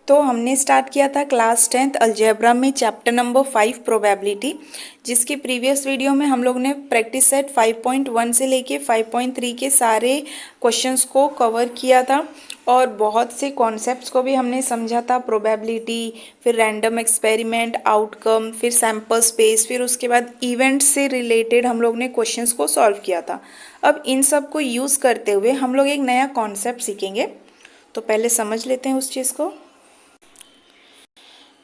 तो हमने स्टार्ट किया था क्लास 10th अलजेब्रा में चैप्टर नंबर 5 प्रोबेबिलिटी, जिसकी प्रीवियस वीडियो में हम लोग ने प्रैक्टिस सेट 5.1 से लेके 5.3 के सारे क्वेश्चंस को कवर किया था और बहुत से कॉन्सेप्ट्स को भी हमने समझा था। प्रोबेबिलिटी, फिर रैंडम एक्सपेरिमेंट, आउटकम, फिर सैम्पल स्पेस, फिर उसके बाद इवेंट से रिलेटेड हम लोग ने क्वेश्चंस को सॉल्व किया था। अब इन सब को यूज़ करते हुए हम लोग एक नया कॉन्सेप्ट सीखेंगे, तो पहले समझ लेते हैं उस चीज़ को।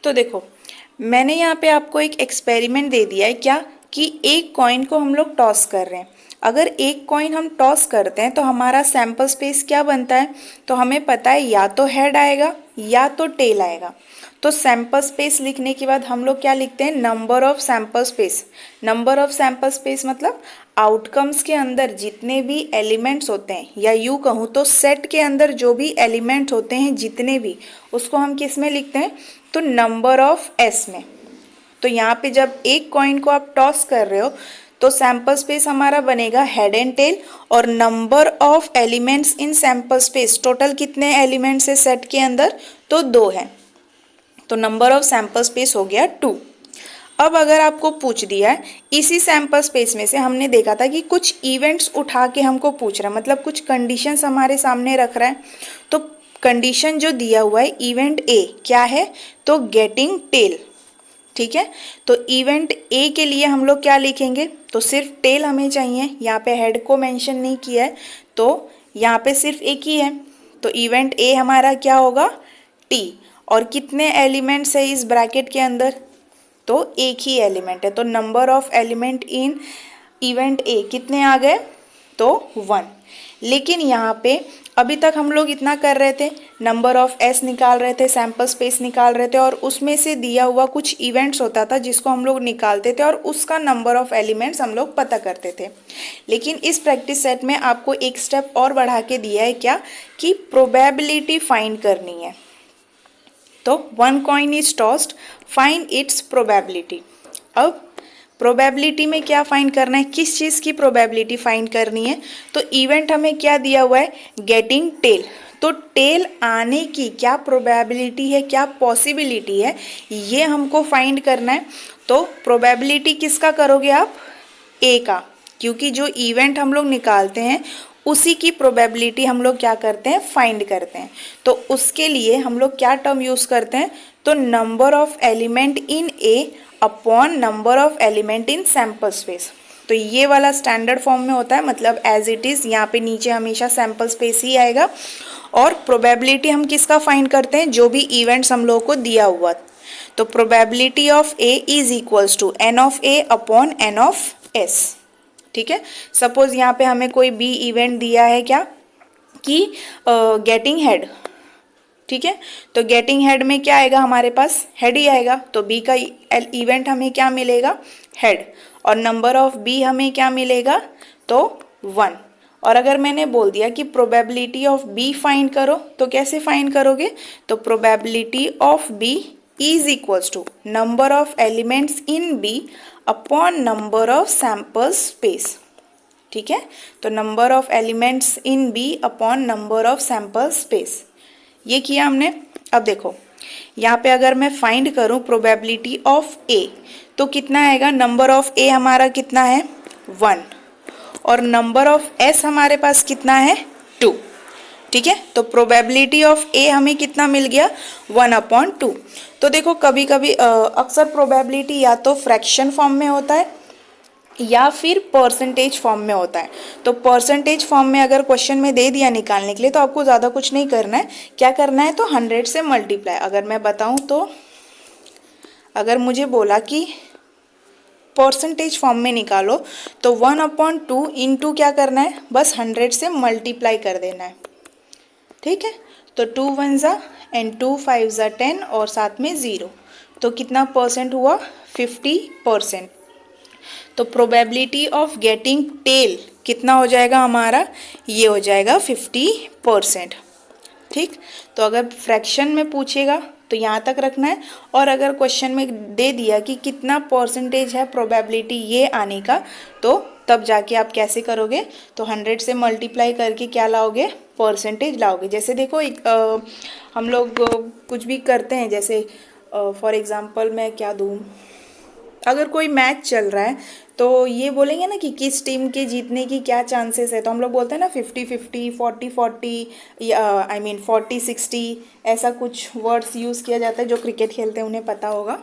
तो देखो, मैंने यहाँ पे आपको एक एक्सपेरिमेंट दे दिया है क्या कि एक कॉइन को हम लोग टॉस कर रहे हैं। अगर एक कॉइन हम टॉस करते हैं तो हमारा सैम्पल स्पेस क्या बनता है, तो हमें पता है या तो हेड आएगा या तो टेल आएगा। तो सैम्पल स्पेस लिखने के बाद हम लोग क्या लिखते हैं, number of sample space. Number of sample space मतलब आउटकम्स के अंदर जितने भी एलिमेंट्स होते हैं, या यूँ कहूँ तो सेट के अंदर जो भी एलिमेंट्स होते हैं जितने भी, उसको हम किस में लिखते हैं, तो नंबर ऑफ एस में। तो यहाँ पे जब एक कॉइन को आप टॉस कर रहे हो तो सैम्पल स्पेस हमारा बनेगा हेड एंड टेल, और number of elements in sample space, total कितने एलिमेंट्स है सेट के अंदर, तो 2 हैं। तो नंबर ऑफ सैम्पल स्पेस हो गया 2। अब अगर आपको पूछ दिया है इसी सैम्पल स्पेस में से, हमने देखा था कि कुछ इवेंट्स उठा के हमको पूछ रहा है, मतलब कुछ कंडीशंस हमारे सामने रख रहा है। तो कंडीशन जो दिया हुआ है इवेंट ए क्या है, तो गेटिंग टेल। ठीक है, तो इवेंट ए के लिए हम लोग क्या लिखेंगे, तो सिर्फ टेल हमें चाहिए, यहाँ पे हेड को मेंशन नहीं किया है, तो यहाँ पे सिर्फ एक ही है। तो इवेंट ए हमारा क्या होगा, टी। और कितने एलिमेंट्स है इस ब्रैकेट के अंदर, तो एक ही एलिमेंट है। तो number of element in event A कितने आ गए, तो 1। लेकिन यहाँ पे अभी तक हम लोग इतना कर रहे थे, नंबर ऑफ एस निकाल रहे थे, सैम्पल स्पेस निकाल रहे थे, और उसमें से दिया हुआ कुछ इवेंट्स होता था जिसको हम लोग निकालते थे और उसका नंबर ऑफ एलिमेंट्स हम लोग पता करते थे। लेकिन इस प्रैक्टिस सेट में आपको एक स्टेप और बढ़ा के दिया है क्या, कि प्रोबेबिलिटी फाइंड करनी है। तो 1 coin is tossed, find its probability. अब प्रोबेबिलिटी में क्या फाइंड करना है, किस चीज़ की प्रोबेबिलिटी फाइंड करनी है, तो इवेंट हमें क्या दिया हुआ है, गेटिंग टेल। तो टेल आने की क्या प्रोबेबिलिटी है, क्या पॉसिबिलिटी है, ये हमको फाइंड करना है। तो प्रोबेबिलिटी किसका करोगे आप, ए का, क्योंकि जो इवेंट हम लोग निकालते हैं उसी की प्रोबेबिलिटी हम लोग क्या करते हैं, फाइंड करते हैं। तो उसके लिए हम लोग क्या टर्म यूज़ करते हैं, तो number of element in A upon number of element in sample space. तो ये वाला स्टैंडर्ड फॉर्म में होता है, मतलब एज इट इज़ यहाँ पे नीचे हमेशा सैम्पल स्पेस ही आएगा। और प्रोबेबिलिटी हम किसका फाइंड करते हैं, जो भी इवेंट्स हम लोगों को दिया हुआ। तो probability of A is equals to N of A upon N of S. ठीक है, सपोज यहाँ पे हमें कोई बी इवेंट दिया है क्या, कि गेटिंग हेड। ठीक है, तो गेटिंग हेड में क्या आएगा, हमारे पास हेड ही आएगा। तो बी का इवेंट हमें क्या मिलेगा, हेड, और नंबर ऑफ बी हमें क्या मिलेगा, तो 1। और अगर मैंने बोल दिया कि प्रोबेबिलिटी ऑफ बी फाइंड करो, तो कैसे फाइंड करोगे, तो probability of B is equals to number of elements in B upon number of sample space. ठीक है, तो number of elements in B upon number of sample space, ये किया हमने। अब देखो यहाँ पे अगर मैं फाइंड करूँ प्रोबेबिलिटी ऑफ ए, तो कितना आएगा, नंबर ऑफ ए हमारा कितना है, 1, और नंबर ऑफ एस हमारे पास कितना है, 2। ठीक है, तो प्रोबेबिलिटी ऑफ ए हमें कितना मिल गया, 1/2। तो देखो कभी कभी अक्सर प्रोबेबिलिटी या तो फ्रैक्शन फॉर्म में होता है या फिर परसेंटेज फॉर्म में होता है। तो परसेंटेज फॉर्म में अगर क्वेश्चन में दे दिया निकालने के लिए, तो आपको ज़्यादा कुछ नहीं करना है। क्या करना है, तो 100 से मल्टीप्लाई। अगर मैं बताऊं तो अगर मुझे बोला कि परसेंटेज फॉर्म में निकालो, तो 1/2 इंटू क्या करना है, बस 100 से मल्टीप्लाई कर देना है। ठीक है, तो 2 1 ज़ा एंड 2 5 ज़ा 10 और साथ में 0, तो कितना परसेंट हुआ, 50%। तो प्रोबेबिलिटी ऑफ गेटिंग टेल कितना हो जाएगा हमारा, ये हो जाएगा 50%। ठीक, तो अगर फ्रैक्शन में पूछेगा तो यहाँ तक रखना है, और अगर क्वेश्चन में दे दिया कि कितना परसेंटेज है प्रोबेबिलिटी ये आने का, तो तब जाके आप कैसे करोगे, तो 100 से मल्टीप्लाई करके क्या लाओगे, परसेंटेज लाओगे। जैसे देखो हम लोग कुछ भी करते हैं, जैसे फॉर एग्जांपल मैं क्या दूँ, अगर कोई मैच चल रहा है तो ये बोलेंगे ना कि किस टीम के जीतने की क्या चांसेस है, तो हम लोग बोलते हैं ना 50-50, 40-40, या आई मीन 40-60, ऐसा कुछ वर्ड्स यूज़ किया जाता है। जो क्रिकेट खेलते हैं उन्हें पता होगा।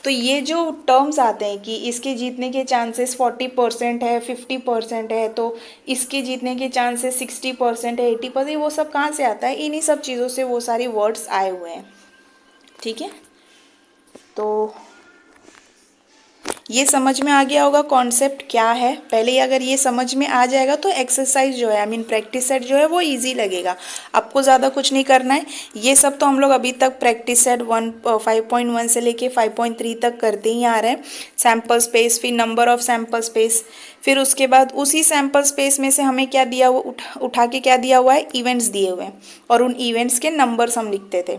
तो ये जो टर्म्स आते हैं कि इसके जीतने के चांसेस 40% है, 50% है, तो इसके जीतने के चांसेस 60% है, 80%, वो सब कहाँ से आता है, इन्हीं सब चीज़ों से वो सारी वर्ड्स आए हुए हैं। ठीक है, तो ये समझ में आ गया होगा कॉन्सेप्ट क्या है। पहले ही अगर ये समझ में आ जाएगा तो एक्सरसाइज जो है, आई मीन प्रैक्टिस सेट जो है वो इजी लगेगा। आपको ज़्यादा कुछ नहीं करना है। ये सब तो हम लोग अभी तक प्रैक्टिस सेट 5.1 से लेके 5.3 तक करते ही आ रहे हैं। सैम्पल स्पेस, फिर नंबर ऑफ सैम्पल स्पेस, फिर उसके बाद उसी सैम्पल स्पेस में से हमें क्या दिया हुआ, उठा के क्या दिया हुआ है, इवेंट्स दिए हुए हैं, और उन इवेंट्स के नंबर्स हम लिखते थे।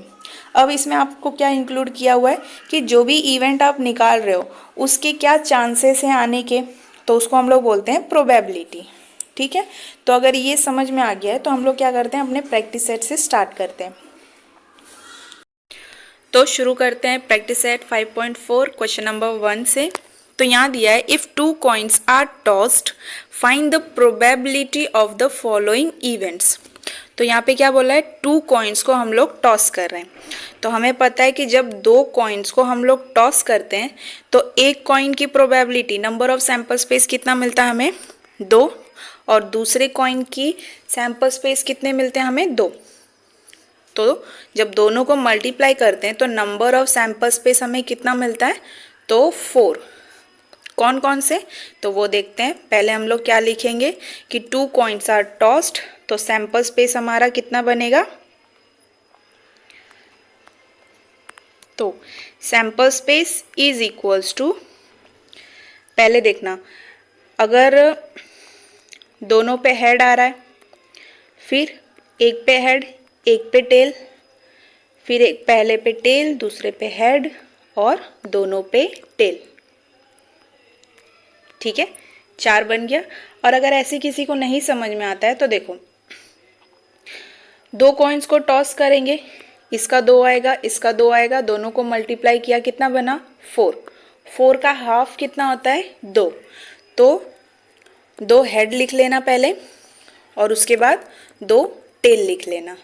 अब इसमें आपको क्या इंक्लूड किया हुआ है कि जो भी इवेंट आप निकाल रहे हो उसके क्या चांसेस हैं आने के, तो उसको हम लोग बोलते हैं प्रोबेबिलिटी। ठीक है, तो अगर ये समझ में आ गया है तो हम लोग क्या करते हैं, अपने प्रैक्टिस सेट से स्टार्ट करते हैं। तो शुरू करते हैं प्रैक्टिस सेट 5.4 क्वेश्चन नंबर 1 से। तो यहाँ दिया है, if 2 coins are tossed find the probability of the following events. तो यहाँ पे क्या बोला है, 2 कॉइन्स को हम लोग टॉस कर रहे हैं। तो हमें पता है कि जब 2 कॉइन्स को हम लोग टॉस करते हैं तो एक कॉइन की probability, number of sample space कितना मिलता है हमें, 2, और दूसरे कॉइन की सैम्पल स्पेस कितने मिलते हैं हमें, 2। तो जब दोनों को मल्टीप्लाई करते हैं तो नंबर ऑफ सैम्पल स्पेस हमें कितना मिलता है, तो 4। कौन कौन से, तो वो देखते हैं। पहले हम लोग क्या लिखेंगे कि 2 कॉइन्स आर टॉस्ड, तो सैम्पल स्पेस हमारा कितना बनेगा, तो sample space is equals to, पहले देखना अगर दोनों पे हेड आ रहा है, फिर एक पे हेड एक पे टेल, फिर एक पहले पे टेल दूसरे पे हेड और दोनों पे टेल। ठीक है, 4 बन गया। और अगर ऐसे किसी को नहीं समझ में आता है तो देखो, 2 कॉइन्स को टॉस करेंगे, इसका 2 आएगा इसका 2 आएगा, दोनों को मल्टीप्लाई किया कितना बना, 4। 4 का हाफ कितना होता है, 2। तो 2 हेड लिख लेना पहले, और उसके बाद 2 टेल लिख लेना।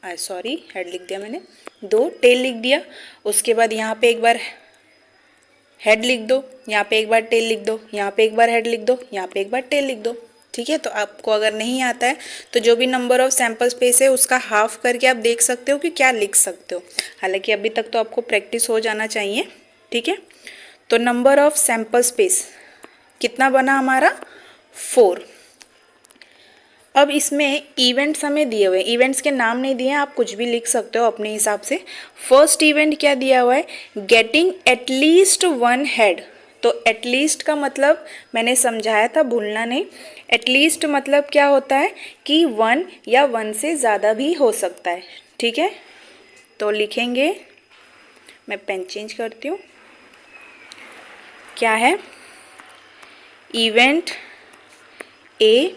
सॉरी, हेड लिख दिया मैंने, 2 टेल लिख दिया। उसके बाद यहाँ पे एक बार हेड लिख दो, यहाँ पे एक बार टेल लिख दो, यहाँ पे एक बार हेड लिख दो, यहाँ पे एक बार टेल लिख दो। ठीक है, तो आपको अगर नहीं आता है तो जो भी नंबर ऑफ सैम्पल स्पेस है उसका हाफ करके आप देख सकते हो कि क्या लिख सकते हो। हालांकि अभी तक तो आपको प्रैक्टिस हो जाना चाहिए। ठीक है, तो नंबर ऑफ सैम्पल स्पेस कितना बना हमारा, 4। अब इसमें इवेंट्स हमें दिए हुए हैं, इवेंट्स के नाम नहीं दिए हैं, आप कुछ भी लिख सकते हो अपने हिसाब से। फर्स्ट इवेंट क्या दिया हुआ है, गेटिंग एटलीस्ट 1 हेड। तो एटलीस्ट का मतलब मैंने समझाया था, भूलना नहीं। एटलीस्ट मतलब क्या होता है कि 1 या 1 से ज़्यादा भी हो सकता है। ठीक है, तो लिखेंगे, मैं पेन चेंज करती हूँ, क्या है, event A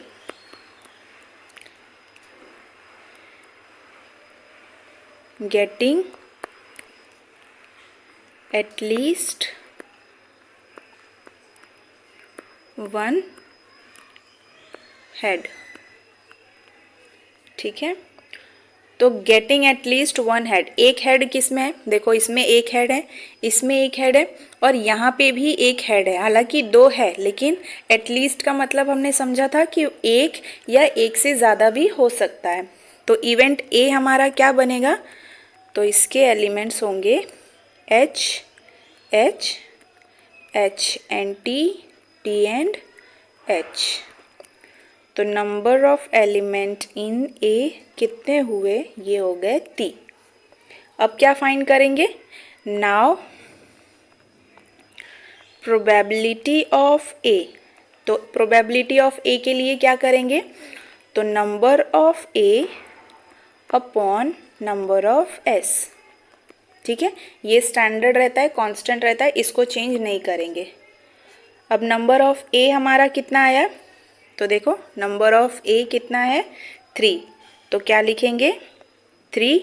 getting at least 1 head। ठीक है, तो गेटिंग एटलीस्ट 1 हेड, एक हेड किस में है, देखो इसमें एक हेड है, इसमें एक हेड है, और यहाँ पे भी एक हेड है। हालांकि 2 है, लेकिन एटलीस्ट का मतलब हमने समझा था कि 1 या 1 से ज़्यादा भी हो सकता है। तो इवेंट ए हमारा क्या बनेगा, तो इसके एलिमेंट्स होंगे H, H, H and T, T and H। तो number of element in A कितने हुए, ये हो गए 3। अब क्या फाइंड करेंगे, नाउ प्रोबेबिलिटी ऑफ ए। तो प्रोबेबिलिटी ऑफ ए के लिए क्या करेंगे, तो number of A upon number of S. ठीक है, ये स्टैंडर्ड रहता है, कांस्टेंट रहता है, इसको चेंज नहीं करेंगे। अब नंबर ऑफ ए हमारा कितना आया, तो देखो नंबर ऑफ ए कितना है 3, तो क्या लिखेंगे 3,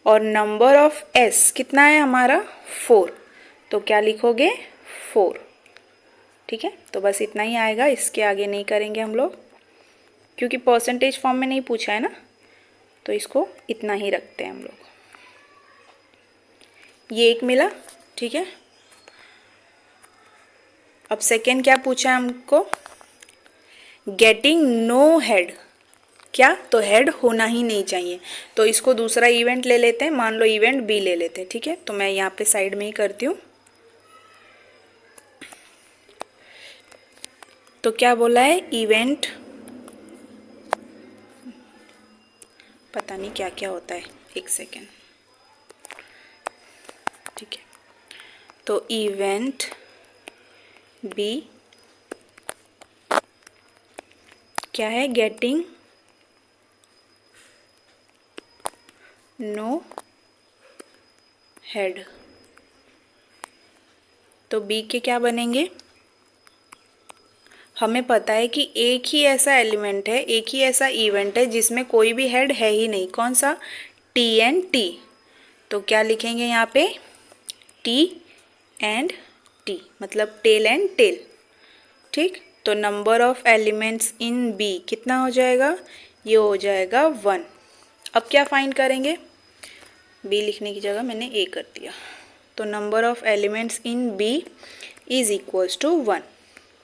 और नंबर ऑफ एस कितना है हमारा 4, तो क्या लिखोगे 4। ठीक है, तो बस इतना ही आएगा, इसके आगे नहीं करेंगे हम लोग, क्योंकि परसेंटेज फॉर्म में नहीं पूछा है ना, तो इसको इतना ही रखते हैं हम लोग। ये एक मिला, ठीक है। अब सेकेंड क्या पूछा है हमको, गेटिंग नो हेड, क्या, तो हेड होना ही नहीं चाहिए, तो इसको दूसरा इवेंट ले लेते हैं, मान लो इवेंट बी ले लेते हैं। ठीक है, तो मैं यहाँ पे साइड में ही करती हूँ। तो क्या बोला है, इवेंट, पता नहीं क्या क्या होता है, एक सेकेंड। ठीक है, तो इवेंट बी क्या है, गेटिंग नो हेड, तो बी के क्या बनेंगे, हमें पता है कि एक ही ऐसा एलिमेंट है, एक ही ऐसा इवेंट है जिसमें कोई भी हेड है ही नहीं, कौन सा, टी एंड टी, तो क्या लिखेंगे यहाँ पे, टी एंड टी, मतलब टेल एंड टेल। ठीक, तो number of elements in B कितना हो जाएगा, ये हो जाएगा 1। अब क्या फाइंड करेंगे, बी लिखने की जगह मैंने ए कर दिया, तो number of elements in B is equals to 1।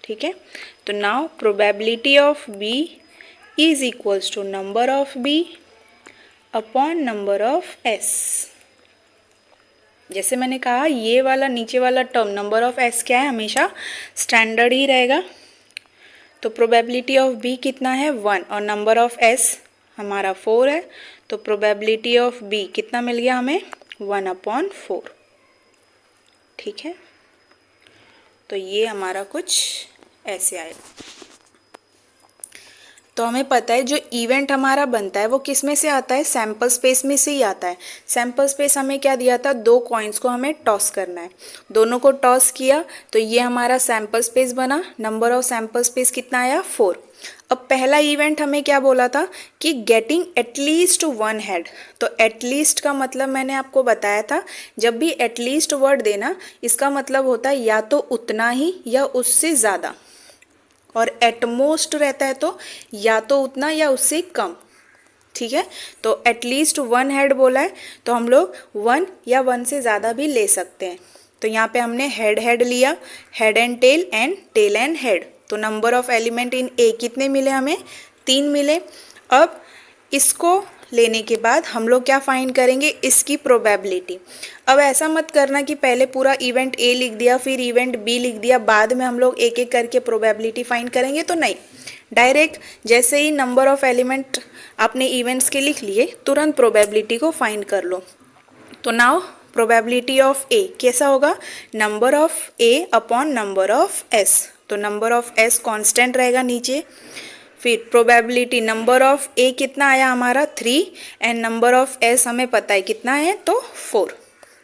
ठीक है, तो now probability of B is equals to number of B upon number of S. जैसे मैंने कहा, ये वाला नीचे वाला टर्म नंबर ऑफ एस क्या है, हमेशा स्टैंडर्ड ही रहेगा, तो प्रोबेबिलिटी ऑफ बी कितना है 1, और नंबर ऑफ एस हमारा 4 है, तो प्रोबेबिलिटी ऑफ बी कितना मिल गया हमें, 1/4। ठीक है, तो ये हमारा कुछ ऐसे आएगा। तो हमें पता है जो इवेंट हमारा बनता है वो किस में से आता है, सैम्पल स्पेस में से ही आता है। सैम्पल स्पेस हमें क्या दिया था, 2 कॉइन्स को हमें टॉस करना है, दोनों को टॉस किया तो ये हमारा सैम्पल स्पेस बना, नंबर ऑफ सैम्पल स्पेस कितना आया 4। अब पहला इवेंट हमें क्या बोला था कि गेटिंग एटलीस्ट 1 हेड, तो एटलीस्ट का मतलब मैंने आपको बताया था, जब भी एटलीस्ट वर्ड देना इसका मतलब होता है या तो उतना ही या उससे ज़्यादा, और एटमोस्ट रहता है तो या तो उतना या उससे कम। ठीक है, तो एटलीस्ट 1 हेड बोला है, तो हम लोग 1 या 1 से ज़्यादा भी ले सकते हैं। तो यहाँ पे हमने हेड हेड लिया, head and tail and head, तो number of element in A कितने मिले हमें, 3 मिले। अब इसको लेने के बाद हम लोग क्या फाइंड करेंगे, इसकी प्रोबेबिलिटी। अब ऐसा मत करना कि पहले पूरा इवेंट ए लिख दिया फिर इवेंट बी लिख दिया, बाद में हम लोग एक एक करके प्रोबेबिलिटी फाइंड करेंगे, तो नहीं, डायरेक्ट जैसे ही नंबर ऑफ एलिमेंट आपने इवेंट्स के लिख लिए तुरंत प्रोबेबिलिटी को फाइंड कर लो। तो नाउ प्रोबेबिलिटी ऑफ ए कैसा होगा, number of A upon number of S, तो नंबर ऑफ एस कांस्टेंट रहेगा नीचे, फिर प्रोबेबिलिटी नंबर ऑफ ए कितना आया हमारा 3 एंड नंबर ऑफ एस हमें पता है कितना है तो 4,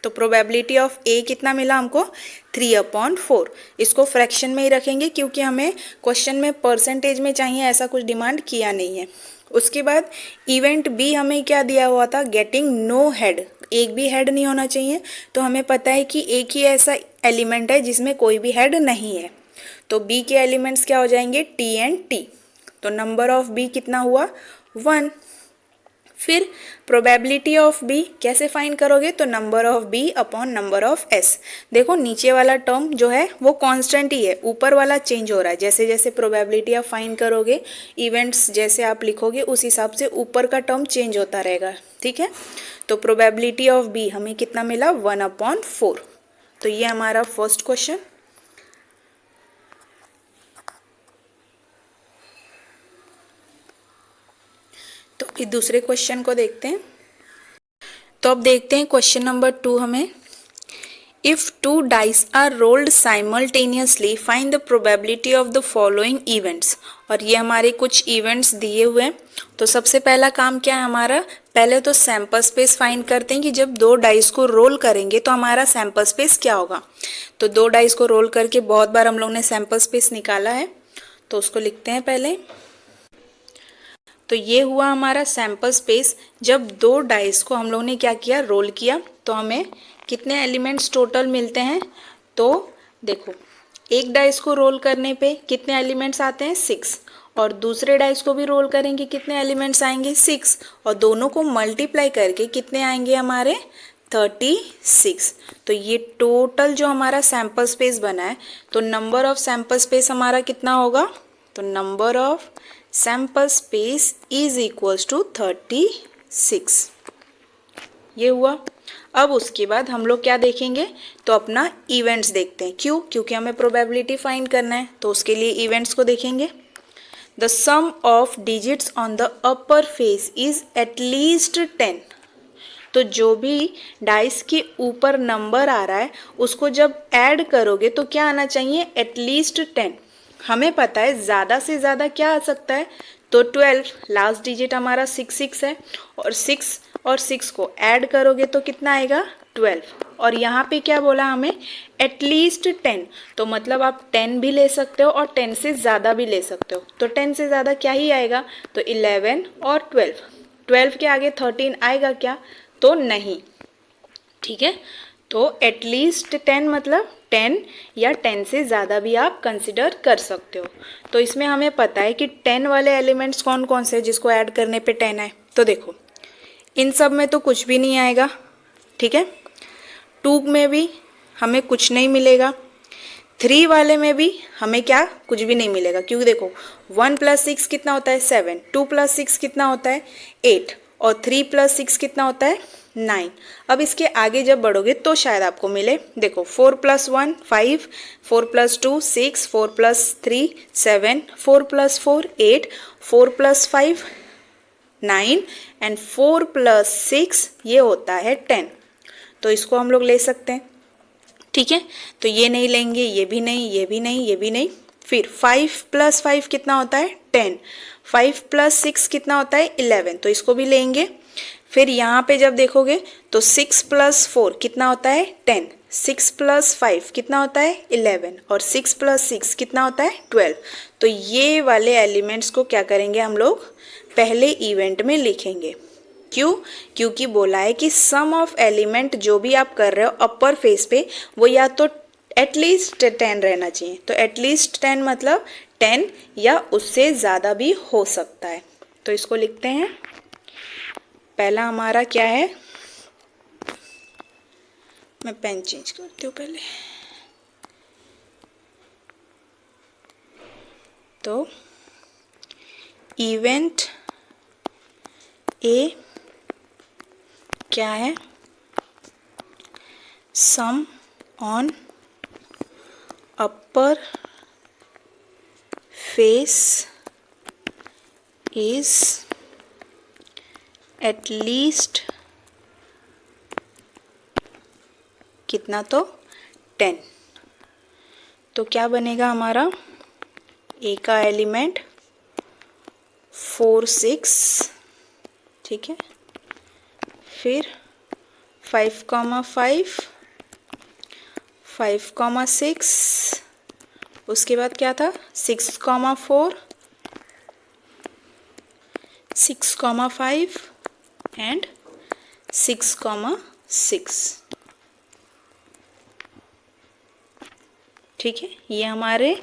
तो प्रोबेबिलिटी ऑफ ए कितना मिला हमको 3/4। इसको फ्रैक्शन में ही रखेंगे क्योंकि हमें क्वेश्चन में परसेंटेज में चाहिए, ऐसा कुछ डिमांड किया नहीं है। उसके बाद इवेंट बी हमें क्या दिया हुआ था, गेटिंग नो हेड, एक भी हेड नहीं होना चाहिए, तो हमें पता है कि एक ही ऐसा एलिमेंट है जिसमें कोई भी हेड नहीं है, तो बी के एलिमेंट्स क्या हो जाएंगे टी एंड टी, तो नंबर ऑफ बी कितना हुआ 1। फिर प्रोबेबिलिटी ऑफ बी कैसे फाइंड करोगे, तो number of B upon number of S. देखो नीचे वाला टर्म जो है वो कांस्टेंट ही है, ऊपर वाला चेंज हो रहा है, जैसे जैसे प्रोबेबिलिटी आप फाइंड करोगे इवेंट्स जैसे आप लिखोगे उस हिसाब से ऊपर का टर्म चेंज होता रहेगा। ठीक है, तो प्रोबेबिलिटी ऑफ बी हमें कितना मिला 1/4, तो ये हमारा फर्स्ट क्वेश्चन। तो इस दूसरे क्वेश्चन को देखते हैं। तो अब देखते हैं क्वेश्चन नंबर 2 हमें, If two dice are rolled simultaneously, find the probability of the following events। और ये हमारे कुछ इवेंट्स दिए हुए हैं। तो सबसे पहला काम क्या है हमारा, पहले तो सैंपल स्पेस फाइंड करते हैं कि जब दो डाइस को रोल करेंगे तो हमारा सैंपल स्पेस क्या होगा। तो दो डाइस को रोल करके बहुत बार हम लोग ने सैंपल स्पेस निकाला है, तो उसको लिखते हैं पहले। तो ये हुआ हमारा सैंपल स्पेस। जब दो डाइस को हम लोग ने क्या किया, रोल किया, तो हमें कितने एलिमेंट्स टोटल मिलते हैं। तो देखो, एक डाइस को रोल करने पे कितने एलिमेंट्स आते हैं, 6, और दूसरे डाइस को भी रोल करेंगे कितने एलिमेंट्स आएंगे, 6, और दोनों को मल्टीप्लाई करके कितने आएंगे हमारे, 36। तो ये टोटल जो हमारा सैंपल स्पेस बना है, तो नंबर ऑफ सैंपल स्पेस हमारा कितना होगा, तो number of sample space is equals to 36। ये हुआ। अब उसके बाद हम लोग क्या देखेंगे, तो अपना इवेंट्स देखते हैं। क्यों, क्योंकि हमें प्रोबेबिलिटी फाइंड करना है, तो उसके लिए इवेंट्स को देखेंगे। The sum of digits on the upper face is at least 10। तो जो भी डाइस के ऊपर नंबर आ रहा है उसको जब ऐड करोगे तो क्या आना चाहिए, एटलीस्ट 10। हमें पता है ज़्यादा से ज़्यादा क्या आ सकता है, तो 12। लास्ट डिजिट हमारा 6 है, और 6 और 6 को ऐड करोगे तो कितना आएगा, 12। और यहाँ पे क्या बोला हमें, एटलीस्ट 10। तो मतलब आप 10 भी ले सकते हो और 10 से ज़्यादा भी ले सकते हो। तो 10 से ज़्यादा क्या ही आएगा, तो 11 और 12। 12 के आगे 13 आएगा क्या, तो नहीं। ठीक है, तो एटलीस्ट 10 मतलब 10 या 10 से ज़्यादा भी आप कंसिडर कर सकते हो। तो इसमें हमें पता है कि 10 वाले एलिमेंट्स कौन कौन से हैं जिसको ऐड करने पे 10 आए। तो देखो, इन सब में तो कुछ भी नहीं आएगा, ठीक है। 2 में भी हमें कुछ नहीं मिलेगा, 3 वाले में भी हमें क्या, कुछ भी नहीं मिलेगा, क्योंकि देखो 1 + 6 कितना होता है, 7, 2 + 6 कितना होता है, 8, और 3 + 6 कितना होता है, 9। अब इसके आगे जब बढ़ोगे तो शायद आपको मिले। देखो 4 + 1 5, 4 + 2 6, 4 + 3 7, 4 + 4 8, 4 + 5 9, एंड 4 + 6 ये होता है 10। तो इसको हम लोग ले सकते हैं, ठीक है। तो ये नहीं लेंगे, ये भी नहीं, ये भी नहीं, ये भी नहीं। फिर 5 + 5 कितना होता है, 10। 5 + 6 कितना होता है, 11। तो इसको भी लेंगे। फिर यहाँ पे जब देखोगे तो 6 + 4 कितना होता है, 10। 6 + 5 कितना होता है, 11, और 6 + 6 कितना होता है, 12। तो ये वाले एलिमेंट्स को क्या करेंगे हम लोग, पहले इवेंट में लिखेंगे। क्यों, क्योंकि बोला है कि सम ऑफ एलिमेंट जो भी आप कर रहे हो अपर फेस पे, वो या तो एटलीस्ट 10 रहना चाहिए। तो एटलीस्ट 10 मतलब 10 या उससे ज़्यादा भी हो सकता है। तो इसको लिखते हैं। पहला हमारा क्या है, मैं पेन चेंज करती हूँ पहले। तो इवेंट ए क्या है, sum on upper face is at least कितना, तो 10। तो क्या बनेगा हमारा, ए का एलिमेंट 4 6, ठीक है। फिर 5, 5 5, 6, उसके बाद क्या था, 6, 4 6, 5 एंड 6, 6। ठीक है, ये हमारे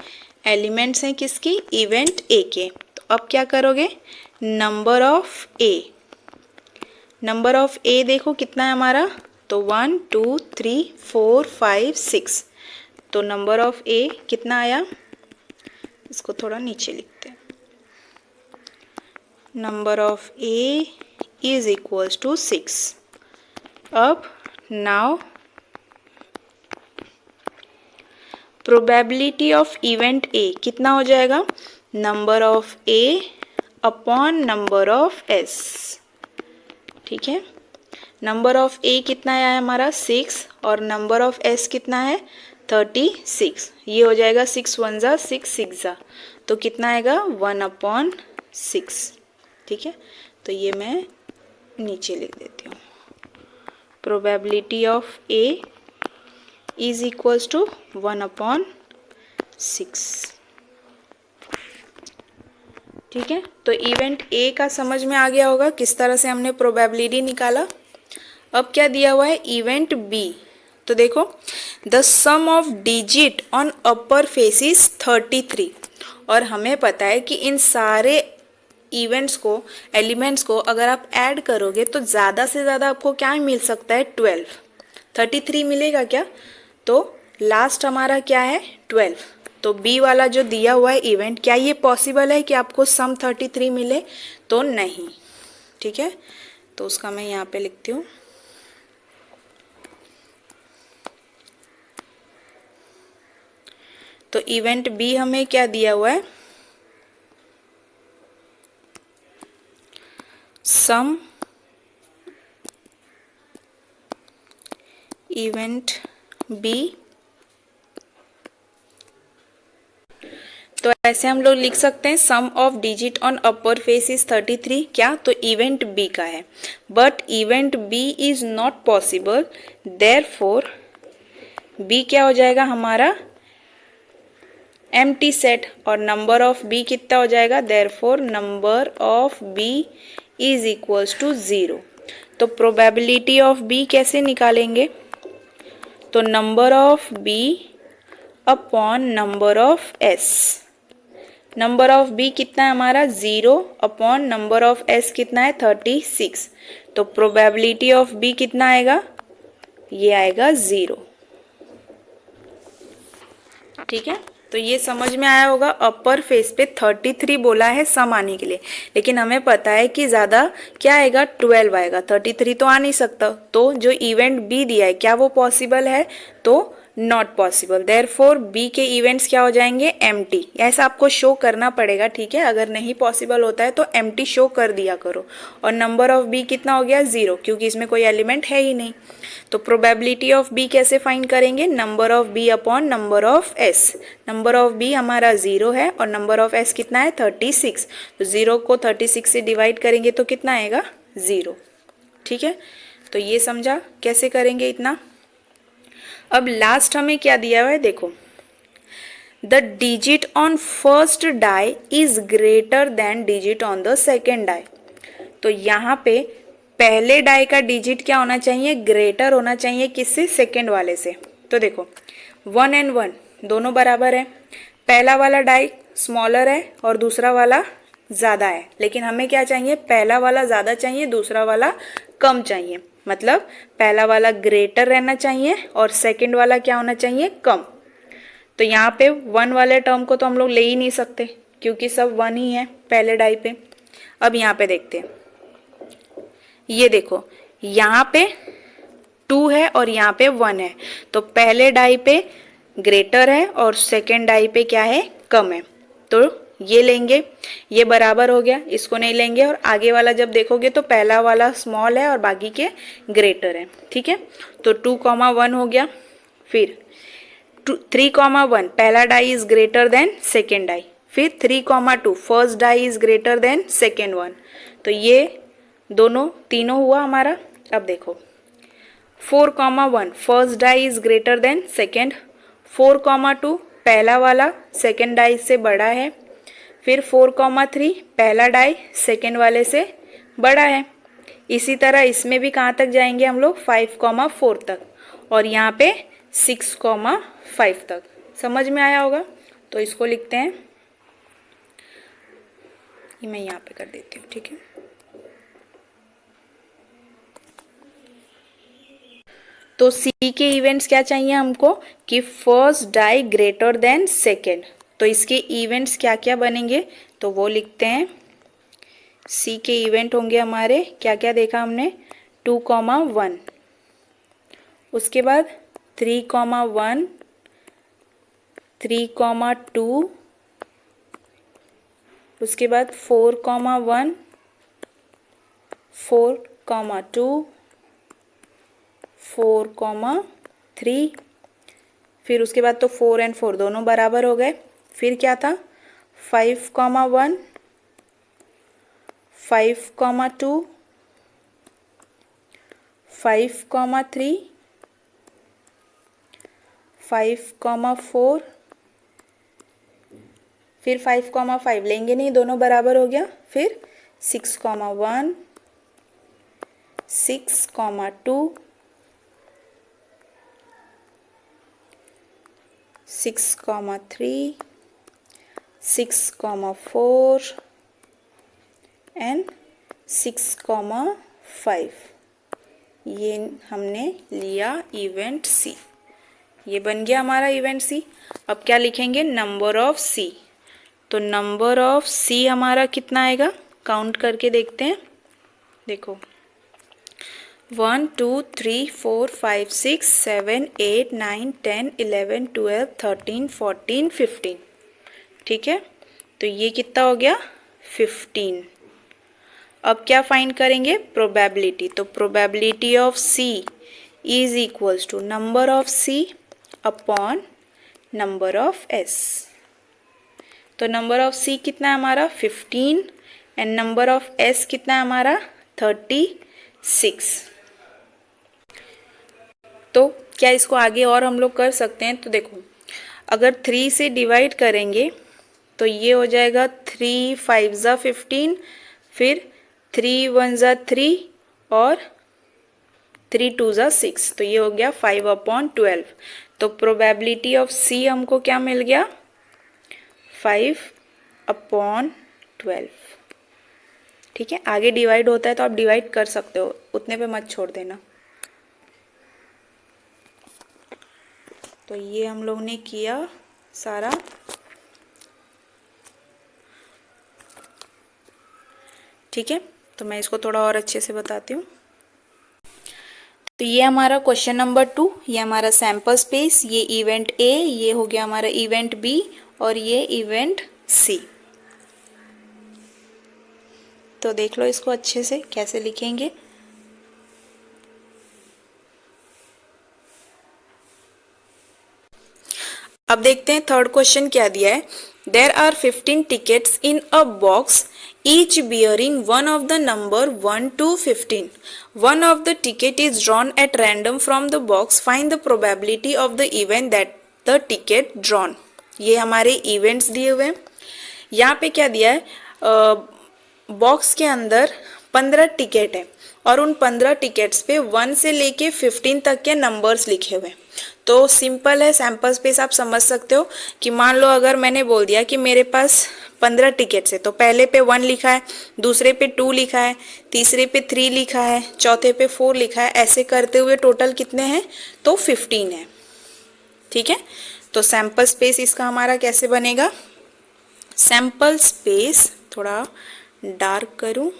एलिमेंट्स हैं किसकी, इवेंट ए के। तो अब क्या करोगे, number of A. Number of A देखो कितना है हमारा, तो 1 2 3 4 5 6। तो नंबर ऑफ ए कितना आया, इसको थोड़ा नीचे लिखते हैं। Number of A is equals to 6। अब now probability of event A कितना हो जाएगा, number of A upon number of S. ठीक है, नंबर ऑफ ए कितना है हमारा 6 और नंबर ऑफ एस कितना है 36। ये हो जाएगा 6 1 जा 6 6 जा, तो कितना आएगा 1/6। ठीक है, तो ये मैं नीचे लिख देती हूँ। Probability of A is equals to 1/6। ठीक है, तो इवेंट ए का समझ में आ गया होगा किस तरह से हमने प्रोबेबिलिटी निकाला। अब क्या दिया हुआ है इवेंट बी, तो देखो the sum of digit on upper face is 33, और हमें पता है कि इन सारे इवेंट्स को एलिमेंट्स को अगर आप ऐड करोगे तो ज़्यादा से ज़्यादा आपको क्या मिल सकता है 12। 33 मिलेगा क्या, तो लास्ट हमारा क्या है 12। तो बी वाला जो दिया हुआ है इवेंट, क्या ये पॉसिबल है कि आपको सम 33 मिले, तो नहीं। ठीक है, तो उसका मैं यहाँ पे लिखती हूँ। तो इवेंट बी हमें क्या दिया हुआ है, सम इवेंट बी, तो ऐसे हम लोग लिख सकते हैं sum of digit on upper face is 33, क्या, तो इवेंट बी का है। But event B is not possible, therefore B क्या हो जाएगा हमारा एम्प्टी सेट, और नंबर ऑफ बी कितना हो जाएगा, therefore number of B is equals to 0। तो प्रोबेबिलिटी ऑफ बी कैसे निकालेंगे, तो number of B upon number of S. Number of B कितना है हमारा 0 अपॉन नंबर ऑफ एस कितना है 36। तो प्रोबेबिलिटी ऑफ बी कितना आएगा, ये आएगा 0। ठीक है, तो ये समझ में आया होगा। अपर फेस पे 33 बोला है सम आने के लिए, लेकिन हमें पता है कि ज़्यादा क्या आएगा 12 आएगा, 33 तो आ नहीं सकता। तो जो इवेंट बी दिया है क्या वो पॉसिबल है, तो नॉट पॉसिबल। देयरफॉर बी के इवेंट्स क्या हो जाएंगे एम्प्टी, ऐसा आपको शो करना पड़ेगा। ठीक है, अगर नहीं पॉसिबल होता है तो एम्प्टी शो कर दिया करो। और नंबर ऑफ बी कितना हो गया 0, क्योंकि इसमें कोई एलिमेंट है ही नहीं। तो प्रोबेबिलिटी ऑफ बी कैसे फाइंड करेंगे, number of B upon number of S. Number of B हमारा 0 है और नंबर ऑफ एस कितना है 36। तो 0 को 36 से डिवाइड करेंगे तो कितना आएगा 0। ठीक है, तो ये समझा कैसे करेंगे इतना। अब लास्ट हमें क्या दिया हुआ है देखो, the digit on first die is greater than digit on the second die. तो यहाँ पे पहले डाई का डिजिट क्या होना चाहिए, ग्रेटर होना चाहिए किससे, सेकेंड वाले से। तो देखो 1 and 1 दोनों बराबर है, पहला वाला डाई स्मॉलर है और दूसरा वाला ज़्यादा है, लेकिन हमें क्या चाहिए, पहला वाला ज़्यादा चाहिए, दूसरा वाला कम चाहिए। मतलब पहला वाला ग्रेटर रहना चाहिए और सेकंड वाला क्या होना चाहिए, कम। तो यहाँ पे 1 वाले टर्म को तो हम लोग ले ही नहीं सकते क्योंकि सब 1 ही है पहले डाई पे। अब यहाँ पे देखते हैं, ये देखो यहाँ पे 2 है और यहाँ पे 1 है, तो पहले डाई पे ग्रेटर है और सेकेंड डाई पे क्या है, कम है। तो ये लेंगे, ये बराबर हो गया, इसको नहीं लेंगे। और आगे वाला जब देखोगे तो पहला वाला स्मॉल है और बाकी के ग्रेटर है। ठीक है, तो 2,1 हो गया। फिर 3,1 पहला die is greater than second die. फिर 3,2 first die is greater than second one. तो ये दोनों तीनों हुआ हमारा। अब देखो 4,1 first die is greater than second. 4,2 पहला वाला सेकेंड डाई से बड़ा है। फिर 4,3 पहला डाई सेकेंड वाले से बड़ा है। इसी तरह इसमें भी कहाँ तक जाएंगे हम लोग, 5,4 तक, और यहाँ पे 6,5 तक। समझ में आया होगा, तो इसको लिखते हैं, ये मैं यहाँ पे कर देती हूँ। ठीक है, तो सी के इवेंट्स क्या चाहिए हमको कि first die greater than second. तो इसके इवेंट्स क्या क्या बनेंगे, तो वो लिखते हैं। सी के इवेंट होंगे हमारे, क्या क्या देखा हमने, 2,1, उसके बाद 3,1, 3,2, उसके बाद 4,1, 4,2, 4,3, फिर उसके बाद तो 4 और 4 दोनों बराबर हो गए। फिर क्या था 5,1, 5,2, 5,3, 5,4, फिर 5,5 लेंगे नहीं, दोनों बराबर हो गया। फिर 6,1, 6,2, 6,3, 6,4 एंड 6,5। ये हमने लिया इवेंट सी। ये बन गया हमारा इवेंट सी। अब क्या लिखेंगे, नंबर ऑफ सी। तो नंबर ऑफ सी हमारा कितना आएगा, काउंट करके देखते हैं। देखो 1 2 3 4 5 6 7 8 9 10 11 12 13 14 15। ठीक है, तो ये कितना हो गया 15। अब क्या फाइंड करेंगे, प्रोबेबिलिटी। तो probability of C is equals to number of C upon number of S. तो नंबर ऑफ सी कितना है हमारा 15 एंड नंबर ऑफ एस कितना है हमारा 36। तो क्या इसको आगे और हम लोग कर सकते हैं। तो देखो अगर 3 से डिवाइड करेंगे तो ये हो जाएगा 3 5 ज़ा 15, फिर 3 1 ज़ा 3 और 3 2 ज़ा 6, तो ये हो गया 5/12। तो प्रोबेबिलिटी ऑफ सी हमको क्या मिल गया 5/12। ठीक है, आगे डिवाइड होता है तो आप डिवाइड कर सकते हो, उतने पे मत छोड़ देना। तो ये हम लोग ने किया सारा। ठीक है, तो मैं इसको थोड़ा और अच्छे से बताती हूँ। तो ये हमारा क्वेश्चन नंबर 2, ये हमारा सैंपल स्पेस, ये इवेंट ए, ये हो गया हमारा इवेंट बी और ये इवेंट सी। तो देख लो इसको अच्छे से कैसे लिखेंगे। अब देखते हैं थर्ड क्वेश्चन क्या दिया है। There are 15 tickets in a box each bearing one of the number 1 to 15. One of the ticket is drawn at random from the box. Find the probability of the event that the ticket drawn. ये हमारे events दिए हुए हैं। यहाँ पे क्या दिया है, बॉक्स के अंदर 15 टिकट है और उन 15 टिकट्स पे 1 से लेके 15 तक के नंबर्स लिखे हुए हैं। तो सिंपल है, सैंपल स्पेस आप समझ सकते हो कि मान लो अगर मैंने बोल दिया कि मेरे पास 15 टिकट्स है, तो पहले पे 1 लिखा है, दूसरे पे 2 लिखा है, तीसरे पे 3 लिखा है, चौथे पे 4 लिखा है, ऐसे करते हुए टोटल कितने हैं, तो 15 है। ठीक है, तो सैंपल स्पेस इसका हमारा कैसे बनेगा, सैंपल स्पेस थोड़ा डार्क करूं,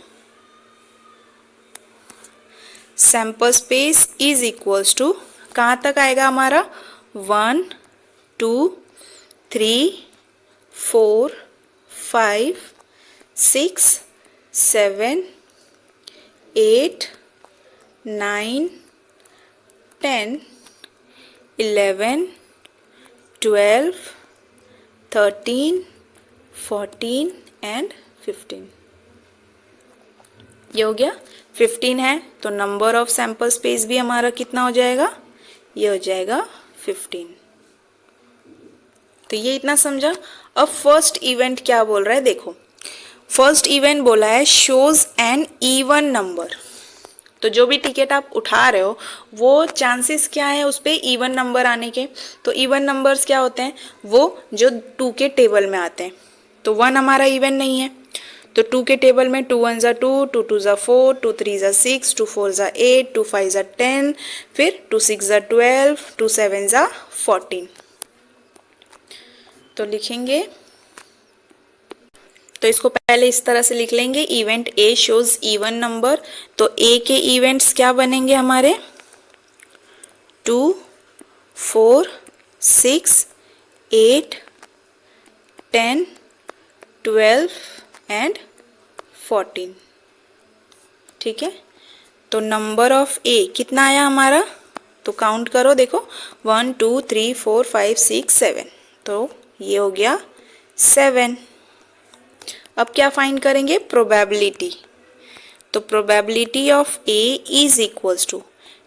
sample space is equals to कहाँ तक आएगा हमारा 1 2 3 4 5 6 7 8 9 10 11 12 13 14 एंड 15। ये हो गया 15 है, तो नंबर ऑफ सैंपल स्पेस भी हमारा कितना हो जाएगा, ये हो जाएगा 15। तो ये इतना समझा। अब फर्स्ट इवेंट क्या बोल रहा है, देखो फर्स्ट इवेंट बोला है शोज एन इवन नंबर। तो जो भी टिकट आप उठा रहे हो वो चांसेस क्या है उस पर इवन नंबर आने के। तो इवन नंबर्स क्या होते हैं, वो जो 2 के टेबल में आते हैं। तो 1 हमारा इवन नहीं है, तो 2 के टेबल में 2 1 ज़ा 2, 2 2 ज़ा 4, 2 3 ज़ा 6, 2 4 ज़ा 8, 2 5 ज़ा 10, फिर 2 6 ज़ा 12, 2 7 ज़ा 14। तो लिखेंगे, तो इसको पहले इस तरह से लिख लेंगे, event A shows even number. तो ए के इवेंट्स क्या बनेंगे हमारे 2 4 6 8 10 12 एंड 14। ठीक है, तो नंबर ऑफ ए कितना आया हमारा तो काउंट करो, देखो 1 2 3 4 5 6 7, तो ये हो गया 7। अब क्या फाइंड करेंगे, प्रोबेबिलिटी। तो probability of A is equals to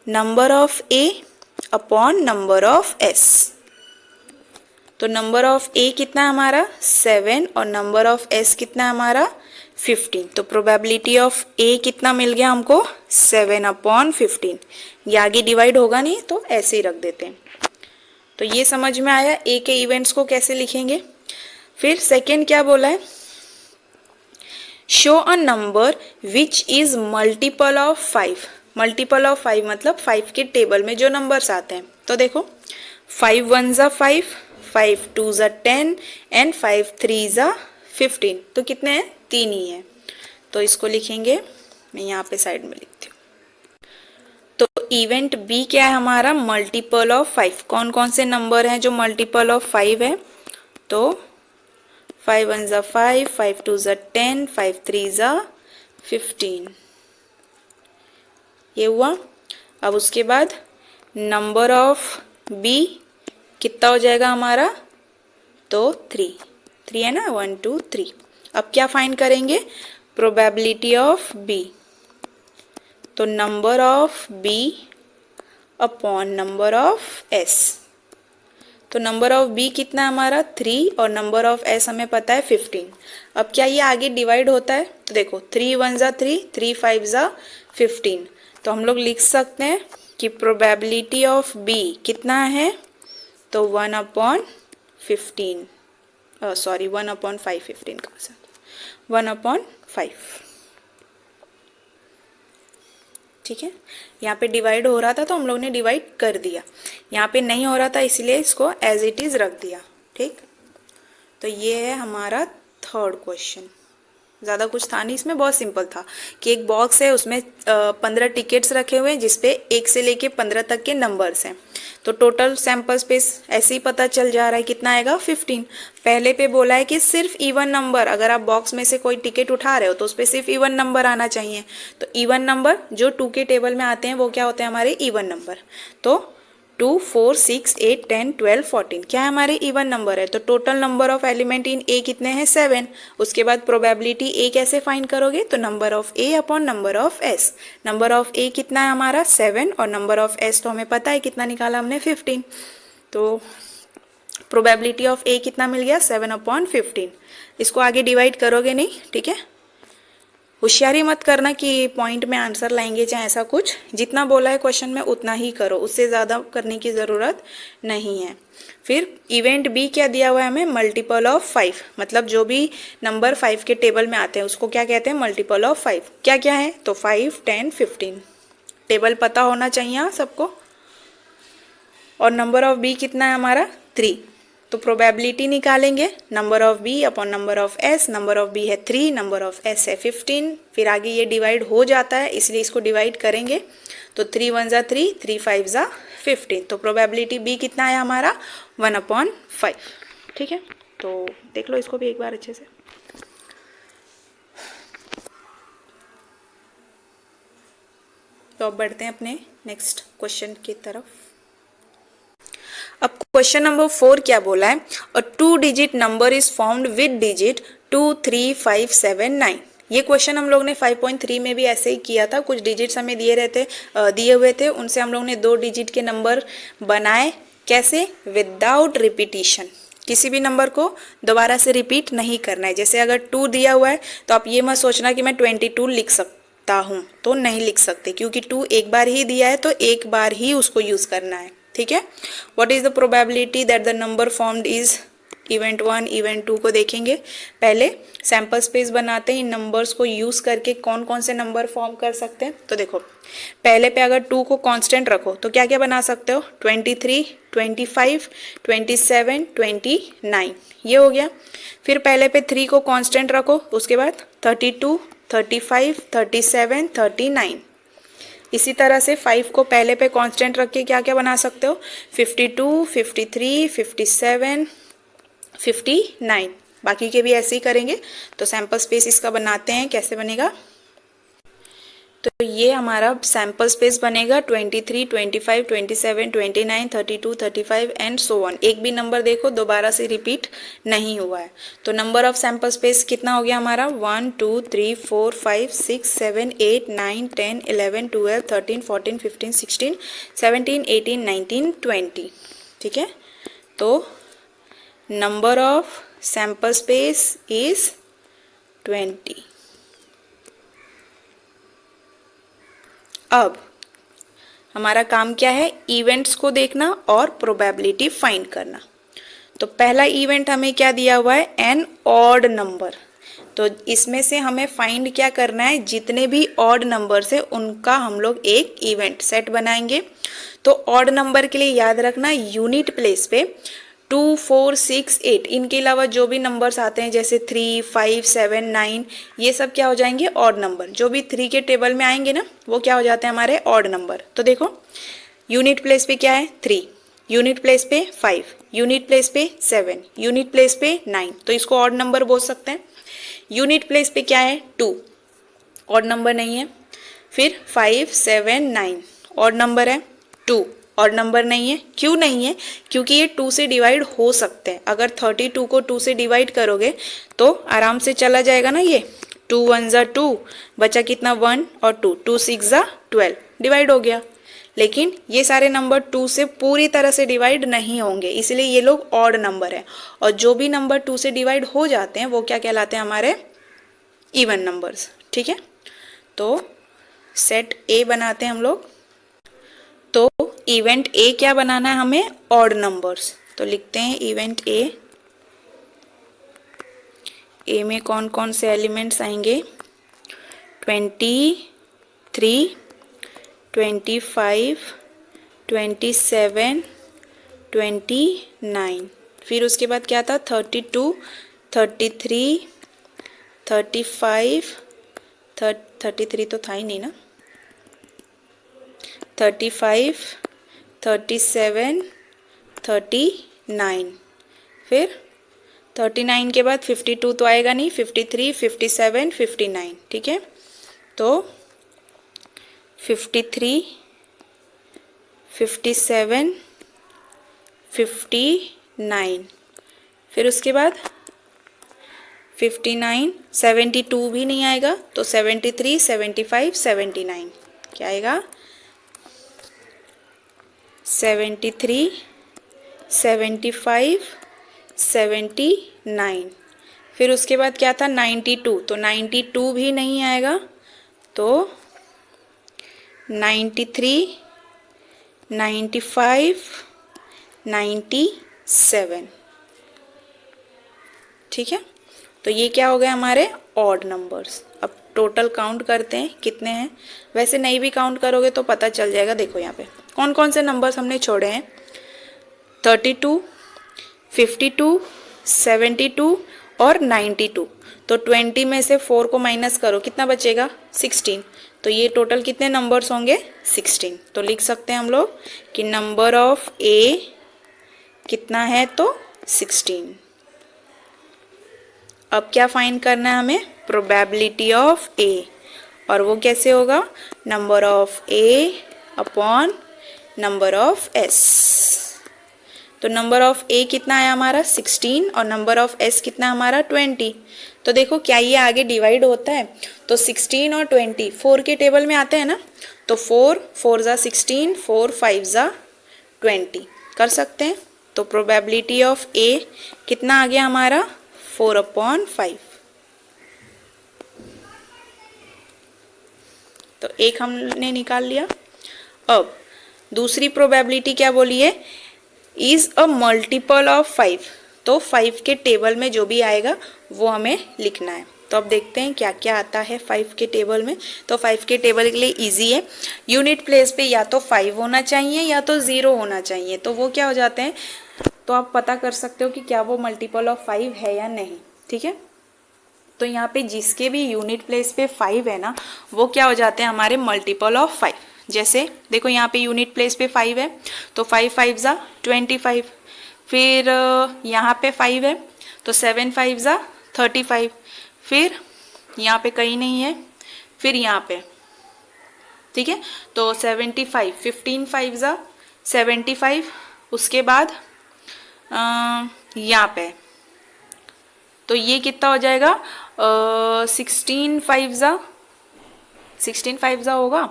number of A upon number of S. तो नंबर ऑफ ए कितना है हमारा 7 और नंबर ऑफ एस कितना है हमारा 15। तो प्रोबेबिलिटी ऑफ ए कितना मिल गया हमको 7/15। ये आगे डिवाइड होगा नहीं तो ऐसे ही रख देते हैं। तो ये समझ में आया ए के इवेंट्स को कैसे लिखेंगे। फिर सेकेंड क्या बोला है, show a number which is multiple of 5। Multiple of 5 मतलब 5 के टेबल में जो नंबर्स आते हैं। तो देखो 5 1 ज़ा 5, 5 2 ज़ा 10 एंड 5 3 ज़ा 15। तो कितने हैं, 3 ही हैं। तो इसको लिखेंगे, मैं यहाँ पे साइड में लिखती हूँ। तो इवेंट बी क्या है हमारा, मल्टीपल ऑफ 5। कौन कौन से नंबर हैं जो मल्टीपल ऑफ 5 है, तो 5 1 ज़ा 5, 5 2 ज़ा 10, 5 3 ज़ा 15, ये हुआ। अब उसके बाद नंबर ऑफ बी कितना हो जाएगा हमारा, तो 3 है ना, 1 2 3। अब क्या फाइंड करेंगे, प्रोबेबिलिटी ऑफ बी। तो number of B upon number of S. तो नंबर ऑफ बी कितना है हमारा 3 और नंबर ऑफ एस हमें पता है 15। अब क्या ये आगे डिवाइड होता है, तो देखो 3 1 ज़ा 3, 3 5 ज़ा 15। तो हम लोग लिख सकते हैं कि प्रोबेबिलिटी ऑफ बी कितना है, तो 1/15, सॉरी 1/5, 15 कहाँ से, 1/5। ठीक है, यहाँ पे डिवाइड हो रहा था तो हम लोग ने डिवाइड कर दिया, यहाँ पे नहीं हो रहा था इसलिए इसको एज इट इज रख दिया। ठीक, तो ये है हमारा थर्ड क्वेश्चन। ज़्यादा कुछ था नहीं इसमें, बहुत सिंपल था कि एक बॉक्स है उसमें 15 टिकट्स रखे हुए हैं जिसपे 1 से लेके 15 तक के नंबर्स हैं। तो टोटल सैंपल स्पेस ऐसे ही पता चल जा रहा है कितना आएगा 15। पहले पे बोला है कि सिर्फ इवन नंबर, अगर आप बॉक्स में से कोई टिकट उठा रहे हो तो उस पर सिर्फ इवन नंबर आना चाहिए। तो इवन नंबर जो 2 के टेबल में आते हैं वो क्या होते हैं हमारे इवन नंबर। तो 2 4 6 8 10 12 14 क्या है हमारे इवन नंबर है। तो total number of element in A कितने हैं 7। उसके बाद प्रोबेबिलिटी ए कैसे फाइंड करोगे, तो number of A upon number of S. Number of A कितना है हमारा 7 और नंबर ऑफ एस तो हमें पता है कितना निकाला हमने 15। तो प्रोबेबिलिटी ऑफ ए कितना मिल गया 7/15। इसको आगे डिवाइड करोगे नहीं, ठीक है। होशियारी मत करना कि पॉइंट में आंसर लाएंगे चाहे ऐसा कुछ, जितना बोला है क्वेश्चन में उतना ही करो, उससे ज़्यादा करने की ज़रूरत नहीं है। फिर इवेंट बी क्या दिया हुआ है हमें, मल्टीपल ऑफ 5, मतलब जो भी नंबर 5 के टेबल में आते हैं उसको क्या कहते हैं, मल्टीपल ऑफ 5। क्या क्या है, तो 5 10 15, टेबल पता होना चाहिए सबको। और नंबर ऑफ बी कितना है हमारा 3। तो प्रोबेबिलिटी निकालेंगे, number of B upon number of S. Number of B है 3, नंबर ऑफ एस है 15। फिर आगे ये डिवाइड हो जाता है इसलिए इसको डिवाइड करेंगे। तो 3 1 ज़ा 3, 3 5 ज़ा 15। तो प्रोबेबिलिटी बी कितना है हमारा 1/5। ठीक है, तो देख लो इसको भी एक बार अच्छे से। तो अब बढ़ते हैं अपने नेक्स्ट क्वेश्चन की तरफ। अब क्वेश्चन नंबर 4 क्या बोला है, अ 2 digit number is found with digit 2 3 5 7 9। ये क्वेश्चन हम लोग ने 5.3 में भी ऐसे ही किया था। कुछ डिजिट्स हमें दिए हुए थे, उनसे हम लोग ने 2 डिजिट के नंबर बनाए। कैसे, विदाउट रिपीटिशन, किसी भी नंबर को दोबारा से रिपीट नहीं करना है। जैसे अगर 2 दिया हुआ है तो आप ये मत सोचना कि मैं 22 लिख सकता हूँ, तो नहीं लिख सकते, क्योंकि 2 एक बार ही दिया है तो एक बार ही उसको यूज़ करना है। ठीक है, what is the probability that the number formed is event 1 event 2 को देखेंगे। पहले सैंपल स्पेस बनाते हैं, इन नंबर्स को यूज़ करके कौन कौन से नंबर फॉर्म कर सकते हैं। तो देखो पहले पे अगर 2 को कांस्टेंट रखो तो क्या क्या बना सकते हो, 23 25 27 29, ये हो गया। फिर पहले पे 3 को कांस्टेंट रखो, उसके बाद 32 35 37 39। इसी तरह से 5 को पहले पे कांस्टेंट रख के क्या क्या बना सकते हो, 52 53 57 59। बाकी के भी ऐसे ही करेंगे। तो सैंपल स्पेस इसका बनाते हैं, कैसे बनेगा। तो ये हमारा सैम्पल स्पेस बनेगा 23, 25, 27, 29, 32, 35 एंड सो ऑन। एक भी नंबर देखो दोबारा से रिपीट नहीं हुआ है। तो नंबर ऑफ सैम्पल स्पेस कितना हो गया हमारा 1 2 3 4 5 6 7 8 9 10 11 12 13 14 15 16 17 18 19 20। ठीक है, तो number of sample space is 20। अब हमारा काम क्या है, इवेंट्स को देखना और प्रोबेबिलिटी फाइंड करना। तो पहला इवेंट हमें क्या दिया हुआ है, एन ऑड नंबर। तो इसमें से हमें फाइंड क्या करना है, जितने भी ऑड नंबर्स है उनका हम लोग एक इवेंट सेट बनाएंगे। तो ऑड नंबर के लिए याद रखना यूनिट प्लेस पे 2, 4, 6, 8 इनके अलावा जो भी नंबर्स आते हैं जैसे 3, 5, 7, 9 ये सब क्या हो जाएंगे, ऑड नंबर। जो भी 3 के टेबल में आएंगे ना वो क्या हो जाते हैं हमारे ऑड नंबर। तो देखो यूनिट प्लेस पे क्या है 3, यूनिट प्लेस पे 5, यूनिट प्लेस पे 7, यूनिट प्लेस पे 9, तो इसको ऑड नंबर बोल सकते हैं। यूनिट प्लेस पे क्या है 2, ऑड नंबर नहीं है। फिर 5, 7, 9 ऑड नंबर है, 2 ऑड नंबर नहीं है। क्यों नहीं है, क्योंकि ये 2 से डिवाइड हो सकते हैं। अगर 32 को 2 से डिवाइड करोगे तो आराम से चला जाएगा ना, ये 2 1 ज़ा 2 बचा कितना 1 और 2, 2 6 ज़ा 12 डिवाइड हो गया। लेकिन ये सारे नंबर 2 से पूरी तरह से डिवाइड नहीं होंगे, इसलिए ये लोग ऑड नंबर है। और जो भी नंबर 2 से डिवाइड हो जाते हैं वो क्या कहलाते हैं, हमारे इवन नंबर्स। ठीक है, तो सेट ए बनाते हैं हम लोग। तो इवेंट ए क्या बनाना है हमें, ऑड नंबर्स। तो लिखते हैं इवेंट ए। ए में कौन कौन से एलिमेंट्स आएंगे, 23, 25, 27, 29। फिर उसके बाद क्या था 32, 33, 35, 33 तो था ही नहीं ना, 35, 37, 39। फिर 39 के बाद 52 तो आएगा नहीं, 53, 57, 59। ठीक है, तो 53, 57, 59। फिर उसके बाद 59, 72 भी नहीं आएगा, तो 73, 75, 79 क्या आएगा, 73, 75, 79। फिर उसके बाद क्या था 92, तो 92 भी नहीं आएगा, तो 93, 95, 97। ठीक है, तो ये क्या हो गए हमारे ऑड नंबर्स। अब टोटल काउंट करते हैं कितने हैं, वैसे नहीं भी काउंट करोगे तो पता चल जाएगा। देखो यहाँ पे कौन कौन से नंबर्स हमने छोड़े हैं, 32, 52, 72 और 92। तो 20 में से 4 को माइनस करो, कितना बचेगा 16। तो ये टोटल कितने नंबर्स होंगे 16। तो लिख सकते हैं हम लोग कि नंबर ऑफ ए कितना है, तो 16। अब क्या फाइंड करना है हमें, प्रोबेबिलिटी ऑफ ए, और वो कैसे होगा, number of A upon number of S. तो नंबर ऑफ ए कितना है हमारा 16 और नंबर ऑफ एस कितना है हमारा 20। तो देखो क्या ये आगे डिवाइड होता है, तो 16 और 20 4 के टेबल में आते हैं ना, तो 4 4 ज़ा 16, 4 5 ज़ा 20 कर सकते हैं। तो प्रोबेबिलिटी ऑफ ए कितना आ गया हमारा 4/5। तो एक हमने निकाल लिया। अब दूसरी प्रोबेबिलिटी क्या बोली है, इज अ मल्टीपल ऑफ 5। तो 5 के टेबल में जो भी आएगा वो हमें लिखना है। तो अब देखते हैं क्या क्या आता है 5 के टेबल में। तो 5 के टेबल के लिए इजी है, यूनिट प्लेस पे या तो 5 होना चाहिए या तो 0 होना चाहिए। तो वो क्या हो जाते हैं, तो आप पता कर सकते हो कि क्या वो मल्टीपल ऑफ 5 है या नहीं। ठीक है, तो यहाँ पे जिसके भी यूनिट प्लेस पे 5 है ना, वो क्या हो जाते हैं हमारे मल्टीपल ऑफ 5। जैसे देखो यहाँ पे यूनिट प्लेस पे 5 है, तो 5 5 ज़ा 25। फिर यहाँ पे 5 है, तो 7 5 ज़ा 35। फिर यहाँ पे कहीं नहीं है, फिर यहाँ पे ठीक है। तो 75, 15 5 ज़ा 75, उसके बाद यहाँ पे तो ये कितना हो जाएगा 16 5 ज़ा 16 5 ज़ा होगा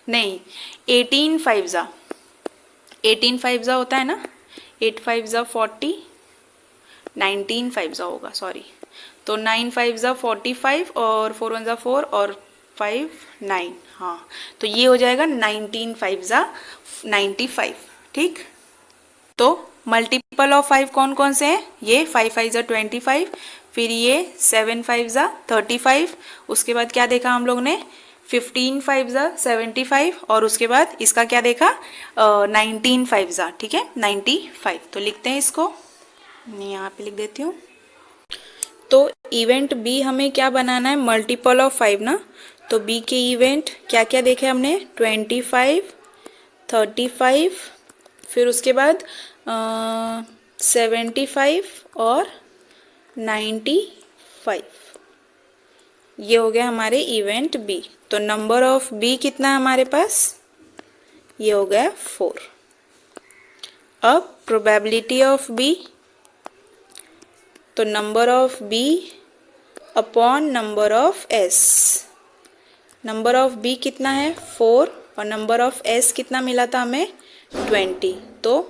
नहीं 18 5 ज़ा 18 5 ज़ा होता है ना 8 5 ज़ा 40 19 5 ज़ा होगा सॉरी। तो 9 5 ज़ा 45 और 4 1 ज़ा 4 और 5 9 हाँ तो ये हो जाएगा 19 5 ज़ा 95। ठीक। तो मल्टीपल ऑफ 5 कौन कौन से हैं ये 5 5 ज़ा 25 फिर ये 7 5 ज़ा 35 उसके बाद क्या देखा हम लोग ने 15 5 ज़ा 75 और उसके बाद इसका क्या देखा 19 5 ज़ा ठीक है 95। तो लिखते हैं इसको मैं यहाँ पे लिख देती हूँ। तो इवेंट बी हमें क्या बनाना है मल्टीपल ऑफ 5 ना। तो बी के इवेंट क्या क्या देखे हमने 25 35 फिर उसके बाद 75 और 95 ये हो गया हमारे इवेंट बी। तो नंबर ऑफ बी कितना है हमारे पास ये हो गया 4। अब प्रोबेबिलिटी ऑफ बी तो number of B upon number of S. Number of B कितना है 4 और नंबर ऑफ एस कितना मिला था हमें 20। तो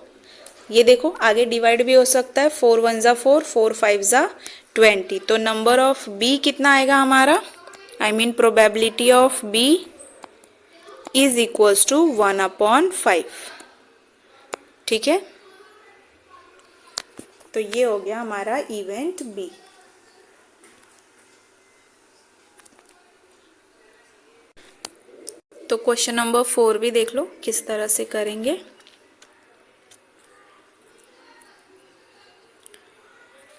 ये देखो आगे डिवाइड भी हो सकता है 4 1 ज़ा 4 4 5 ज़ा 20। तो नंबर ऑफ बी कितना आएगा हमारा I mean probability of B is equals to 1/5। ठीक है। तो ये हो गया हमारा इवेंट बी। तो क्वेश्चन नंबर 4 भी देख लो किस तरह से करेंगे।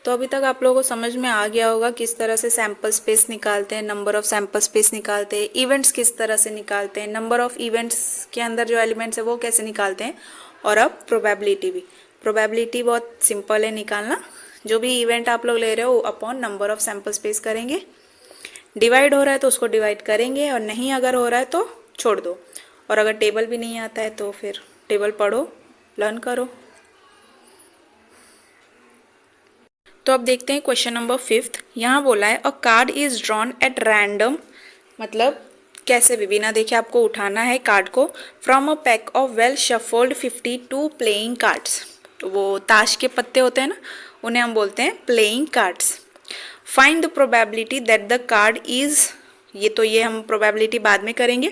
तो अभी तक आप लोगों को समझ में आ गया होगा किस तरह से सैंपल स्पेस निकालते हैं, नंबर ऑफ सैंपल स्पेस निकालते हैं, इवेंट्स किस तरह से निकालते हैं, नंबर ऑफ इवेंट्स के अंदर जो एलिमेंट्स है वो कैसे निकालते हैं। और अब प्रोबेबिलिटी भी, प्रोबेबिलिटी बहुत सिंपल है निकालना। जो भी इवेंट आप लोग ले रहे हो upon number of sample space करेंगे। डिवाइड हो रहा है तो उसको डिवाइड करेंगे और नहीं अगर हो रहा है तो छोड़ दो। और अगर टेबल भी नहीं आता है तो फिर टेबल पढ़ो लर्न करो। तो अब देखते हैं क्वेश्चन नंबर 5। यहाँ बोला है अ card is drawn at random, मतलब कैसे भी बिना देखे आपको उठाना है कार्ड को from a pack of well shuffled 52 playing cards. वो ताश के पत्ते होते हैं ना उन्हें हम बोलते हैं playing cards. Find the probability that the card is, ये हम प्रोबेबिलिटी बाद में करेंगे।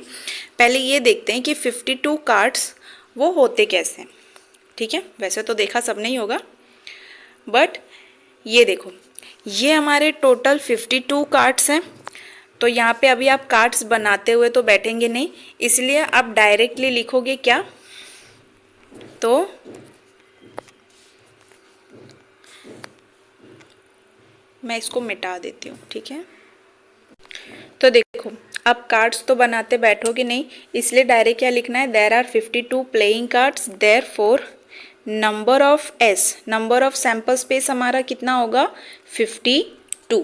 पहले ये देखते हैं कि 52 कार्ड्स वो होते कैसे। ठीक है, वैसे तो देखा सब नहीं होगा बट ये देखो ये हमारे टोटल 52 कार्ड्स हैं। तो यहाँ पे अभी आप कार्ड्स बनाते हुए तो बैठेंगे नहीं, इसलिए आप डायरेक्टली लिखोगे क्या, तो मैं इसको मिटा देती हूँ। ठीक है, तो देखो अब कार्ड्स तो बनाते बैठोगे नहीं, इसलिए डायरेक्ट क्या लिखना है, there are 52 playing cards, therefore number of S, number of sample space हमारा कितना होगा 52।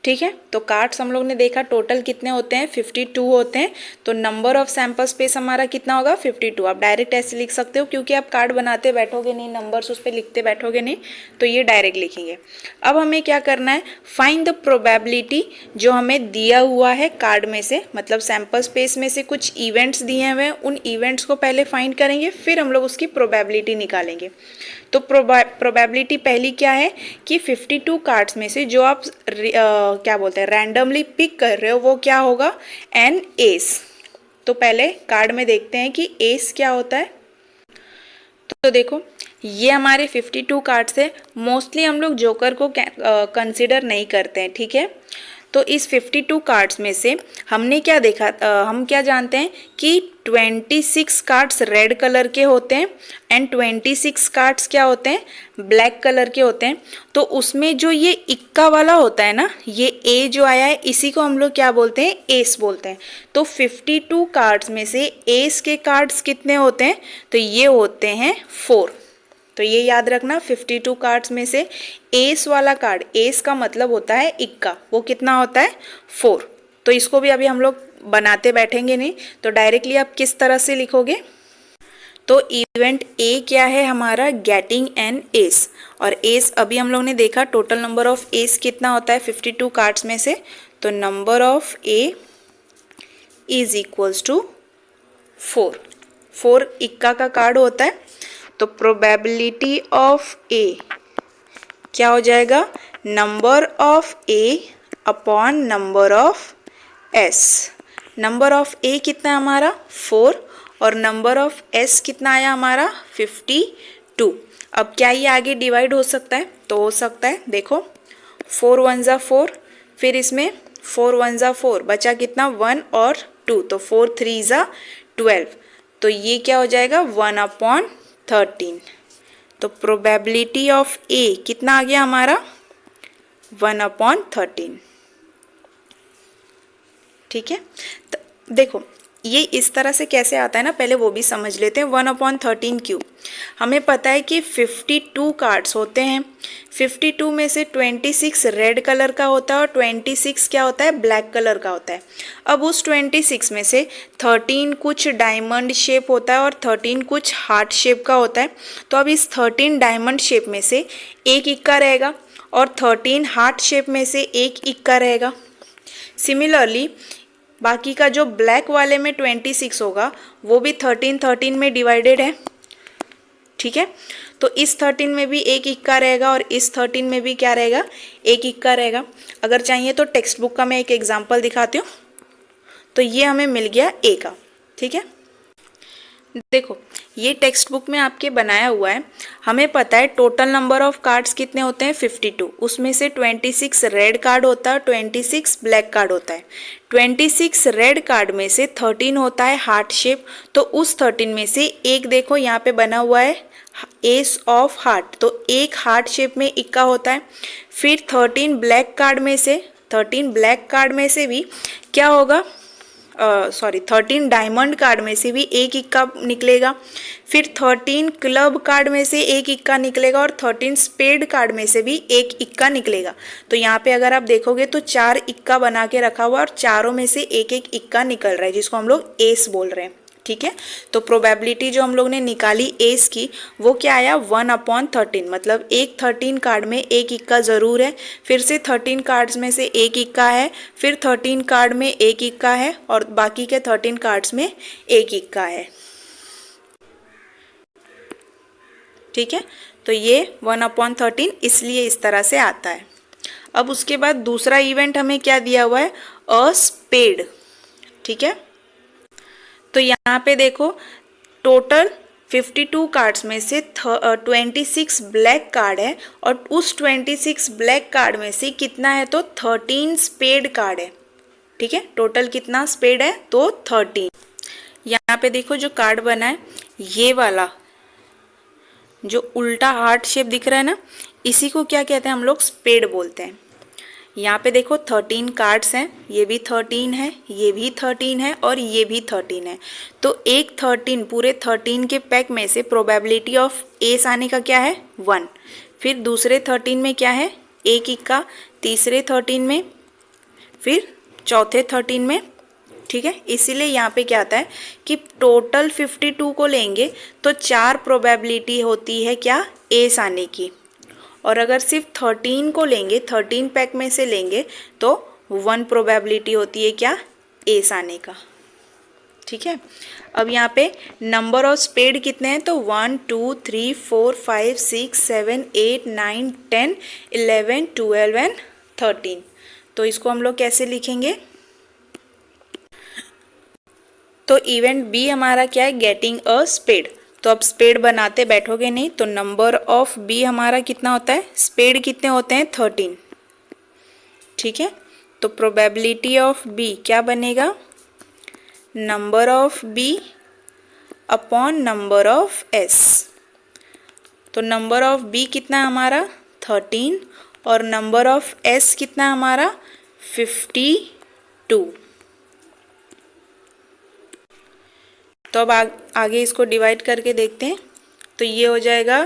ठीक है, तो कार्ड्स हम लोग ने देखा टोटल कितने होते हैं 52 होते हैं। तो नंबर ऑफ सैंपल स्पेस हमारा कितना होगा 52। आप डायरेक्ट ऐसे लिख सकते हो क्योंकि आप कार्ड बनाते बैठोगे नहीं, नंबर्स उस पर लिखते बैठोगे नहीं, तो ये डायरेक्ट लिखेंगे। अब हमें क्या करना है, फाइंड द प्रोबेबिलिटी जो हमें दिया हुआ है कार्ड में से, मतलब सैंपल स्पेस में से कुछ इवेंट्स दिए हुए हैं, उन इवेंट्स को पहले फाइंड करेंगे फिर हम लोग उसकी प्रोबेबिलिटी निकालेंगे। तो प्रोबेबिलिटी पहली क्या है कि 52 कार्ड्स में से जो आप क्या बोलते हैं रैंडमली पिक कर रहे हो वो क्या होगा, एन एस। तो पहले कार्ड में देखते हैं कि एस क्या होता है। तो देखो ये हमारे 52 कार्ड्स है, मोस्टली हम लोग जोकर को कंसिडर नहीं करते हैं। ठीक है, तो इस 52 कार्ड्स में से हमने क्या देखा, हम क्या जानते हैं कि 26 कार्ड्स रेड कलर के होते हैं एंड 26 कार्ड्स क्या होते हैं ब्लैक कलर के होते हैं। तो उसमें जो ये इक्का वाला होता है ना, ये ए जो आया है इसी को हम लोग क्या बोलते हैं, एस बोलते हैं। तो 52 कार्ड्स में से एस के कार्ड्स कितने होते हैं, तो ये होते हैं 4। तो ये याद रखना 52 कार्ड्स में से एस वाला कार्ड, एस का मतलब होता है इक्का, वो कितना होता है 4। तो इसको भी अभी हम लोग बनाते बैठेंगे नहीं, तो डायरेक्टली आप किस तरह से लिखोगे? तो इवेंट ए क्या है हमारा? Getting an S. और एस अभी हम लोग ने देखा टोटल नंबर ऑफ एस कितना होता है 52 कार्ड्स में से, तो number of A is equals to 4। 4 इक्का का कार्ड होता है, तो प्रोबेबिलिटी ऑफ ए क्या हो जाएगा? Number of A upon number of S. Number of A कितना है हमारा? 4, और नंबर ऑफ एस कितना आया हमारा? 52। अब क्या ये आगे डिवाइड हो सकता है? तो हो सकता है, देखो 4 1 ज़ा 4, फिर इसमें 4 1 ज़ा 4, बचा कितना? 1 और 2, तो 4 3 ज़ा 12, तो ये क्या हो जाएगा? 1/13। तो प्रोबेबिलिटी ऑफ ए कितना आ गया हमारा? 1/13। ठीक है, तो देखो ये इस तरह से कैसे आता है ना, पहले वो भी समझ लेते हैं। 1/13 क्यों? हमें पता है कि 52 कार्ड्स होते हैं, 52 में से 26 रेड कलर का होता है और 26 क्या होता है? ब्लैक कलर का होता है। अब उस 26 में से 13 कुछ डायमंड शेप होता है और 13 कुछ हार्ट शेप का होता है। तो अब इस 13 डायमंड शेप में से एक इक्का रहेगा और 13 हार्ट शेप में से एक इक्का रहेगा। सिमिलरली बाकी का जो ब्लैक वाले में 26 होगा वो भी 13 13 में डिवाइडेड है। ठीक है, तो इस 13 में भी एक इक्का रहेगा और इस 13 में भी क्या रहेगा? एक इक्का रहेगा। अगर चाहिए तो टेक्स्ट बुक का मैं एक एग्जांपल दिखाती हूँ। तो ये हमें मिल गया ए का। ठीक है, देखो ये टेक्स्ट बुक में आपके बनाया हुआ है। हमें पता है टोटल नंबर ऑफ कार्ड्स कितने होते हैं? 52। उसमें से 26 रेड कार्ड होता है, 26 ब्लैक कार्ड होता है। 26 रेड कार्ड में से 13 होता है हार्ट शेप, तो उस 13 में से एक देखो यहाँ पे बना हुआ है एस ऑफ हार्ट, तो एक हार्ट शेप में इक्का होता है। फिर 13 ब्लैक कार्ड में से, 13 ब्लैक कार्ड में से भी क्या होगा? 13 डायमंड कार्ड में से भी एक इक्का निकलेगा। फिर 13 क्लब कार्ड में से एक इक्का निकलेगा और 13 स्पेड कार्ड में से भी एक इक्का निकलेगा। तो यहाँ पे अगर आप देखोगे तो 4 इक्का बना के रखा हुआ और चारों में से एक एक इक्का निकल रहा है, जिसको हम लोग एस बोल रहे हैं। ठीक है, तो प्रोबेबिलिटी जो हम लोग ने निकाली एस की वो क्या आया? 1/13, मतलब एक 13 कार्ड में एक इक्का ज़रूर है। फिर से 13 कार्ड्स में से एक इक्का है, फिर 13 कार्ड में एक इक्का है और बाकी के 13 कार्ड्स में एक इक्का है। ठीक है, तो ये 1/13 इसलिए इस तरह से आता है। अब उसके बाद दूसरा इवेंट हमें क्या दिया हुआ है? A spade. ठीक है, तो यहाँ पे देखो टोटल 52 कार्ड्स में से 26 ब्लैक कार्ड है और उस 26 ब्लैक कार्ड में से कितना है? तो 13 स्पेड कार्ड है। ठीक है, टोटल कितना स्पेड है? तो 13। यहाँ पे देखो जो कार्ड बना है ये वाला जो उल्टा हार्ट शेप दिख रहा है ना, इसी को क्या कहते हैं हम लोग? स्पेड बोलते हैं। यहाँ पे देखो 13 कार्ड्स हैं, ये भी 13 है, ये भी 13 है और ये भी 13 है। तो एक 13 पूरे 13 के पैक में से प्रोबेबिलिटी ऑफ एस आने का क्या है? 1। फिर दूसरे 13 में क्या है? एक इक्का, तीसरे 13 में, फिर चौथे 13 में। ठीक है, इसीलिए यहाँ पे क्या आता है कि टोटल 52 को लेंगे तो 4 प्रोबेबिलिटी होती है क्या? एस आने की। और अगर सिर्फ 13 को लेंगे, 13 पैक में से लेंगे तो 1 प्रोबेबिलिटी होती है क्या? एस आने का। ठीक है, अब यहाँ पे नंबर ऑफ स्पेड कितने हैं? तो 1 2 3 4 5 6 7 8 9 10 11 12 एंड 13। तो इसको हम लोग कैसे लिखेंगे? तो इवेंट बी हमारा क्या है? Getting a spade. तो अब स्पेड बनाते बैठोगे नहीं, तो नंबर ऑफ बी हमारा कितना होता है? स्पेड कितने होते हैं? 13। ठीक है, तो प्रोबेबिलिटी ऑफ बी क्या बनेगा? Number of B upon number of S. तो नंबर ऑफ बी कितना है हमारा? 13 और नंबर ऑफ एस कितना है हमारा? 52। तो अब आगे इसको डिवाइड करके देखते हैं। तो ये हो जाएगा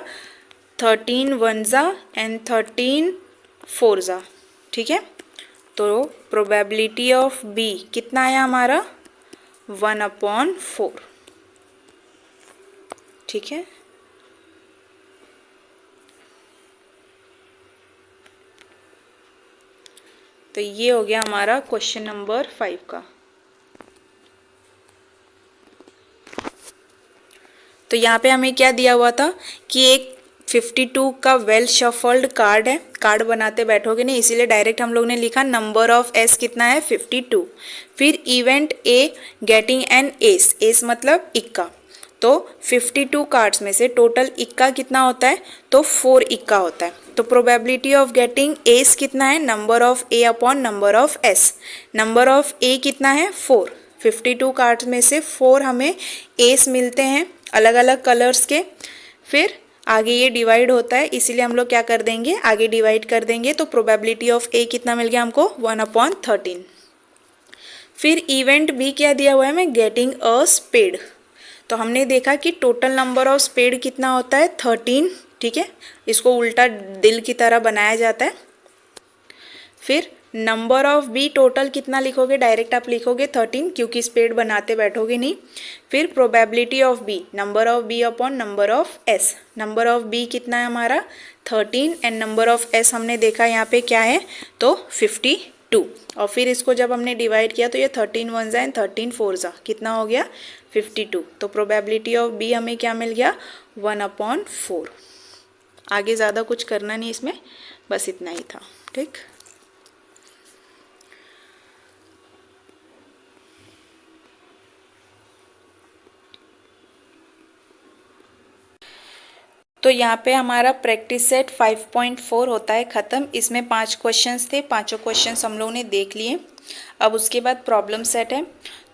13 1 ज़ा एंड 13 4 ज़ा। ठीक है, तो प्रोबेबिलिटी ऑफ बी कितना आया हमारा 1/4। ठीक है, तो ये हो गया हमारा क्वेश्चन नंबर 5 का। तो यहाँ पे हमें क्या दिया हुआ था कि एक 52 का वेल शफल्ड कार्ड है, कार्ड बनाते बैठोगे नहीं, इसीलिए डायरेक्ट हम लोग ने लिखा नंबर ऑफ एस कितना है 52। फिर event A getting an S, S मतलब इक्का, तो 52 कार्ड्स में से टोटल इक्का कितना होता है, तो 4 इक्का होता है। तो प्रोबेबिलिटी ऑफ गेटिंग एस कितना है, number of A upon number of S. Number of A कितना है 4, 52 कार्ड्स में से 4 हमें एस मिलते हैं अलग अलग कलर्स के। फिर आगे ये डिवाइड होता है, इसीलिए हम लोग क्या कर देंगे, आगे डिवाइड कर देंगे। तो प्रोबेबिलिटी ऑफ ए कितना मिल गया हमको 1/13। फिर इवेंट बी क्या दिया हुआ है हमें, गेटिंग अ स्पेड। तो हमने देखा कि टोटल नंबर ऑफ स्पेड कितना होता है 13। ठीक है, इसको उल्टा दिल की तरह बनाया जाता है। फिर नंबर ऑफ बी टोटल कितना लिखोगे, डायरेक्ट आप लिखोगे 13 क्योंकि स्पेड बनाते बैठोगे नहीं। फिर probability of B, number of B upon number of S. Number of B कितना है हमारा 13 एंड नंबर ऑफ एस हमने देखा यहाँ पे क्या है, तो 52। और फिर इसको जब हमने डिवाइड किया तो ये 13 1 एंड 13 4 कितना हो गया 52। तो प्रोबेबिलिटी ऑफ बी हमें क्या मिल गया 1/4। आगे ज़्यादा कुछ करना नहीं इसमें, बस इतना ही था। ठीक, तो यहाँ पे हमारा प्रैक्टिस सेट 5.4 होता है ख़त्म। इसमें 5 क्वेश्चंस थे, पांचों क्वेश्चंस हम लोगों ने देख लिए। अब उसके बाद प्रॉब्लम सेट है।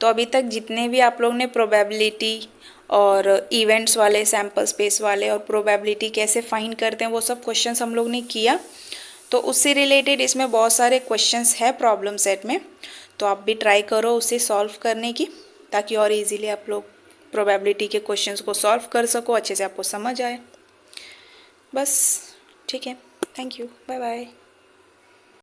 तो अभी तक जितने भी आप लोग ने प्रोबेबिलिटी और इवेंट्स वाले, सैम्पल स्पेस वाले और प्रोबेबिलिटी कैसे फाइंड करते हैं वो सब क्वेश्चंस हम लोग ने किया। तो उससे रिलेटेड इसमें बहुत सारे क्वेश्चंस है प्रॉब्लम सेट में, तो आप भी ट्राई करो उसे सॉल्व करने की, ताकि और ईजीली आप लोग प्रोबेबिलिटी के क्वेश्चंस को सॉल्व कर सको, अच्छे से आपको समझ आए। बस ठीक है, थैंक यू, बाय बाय।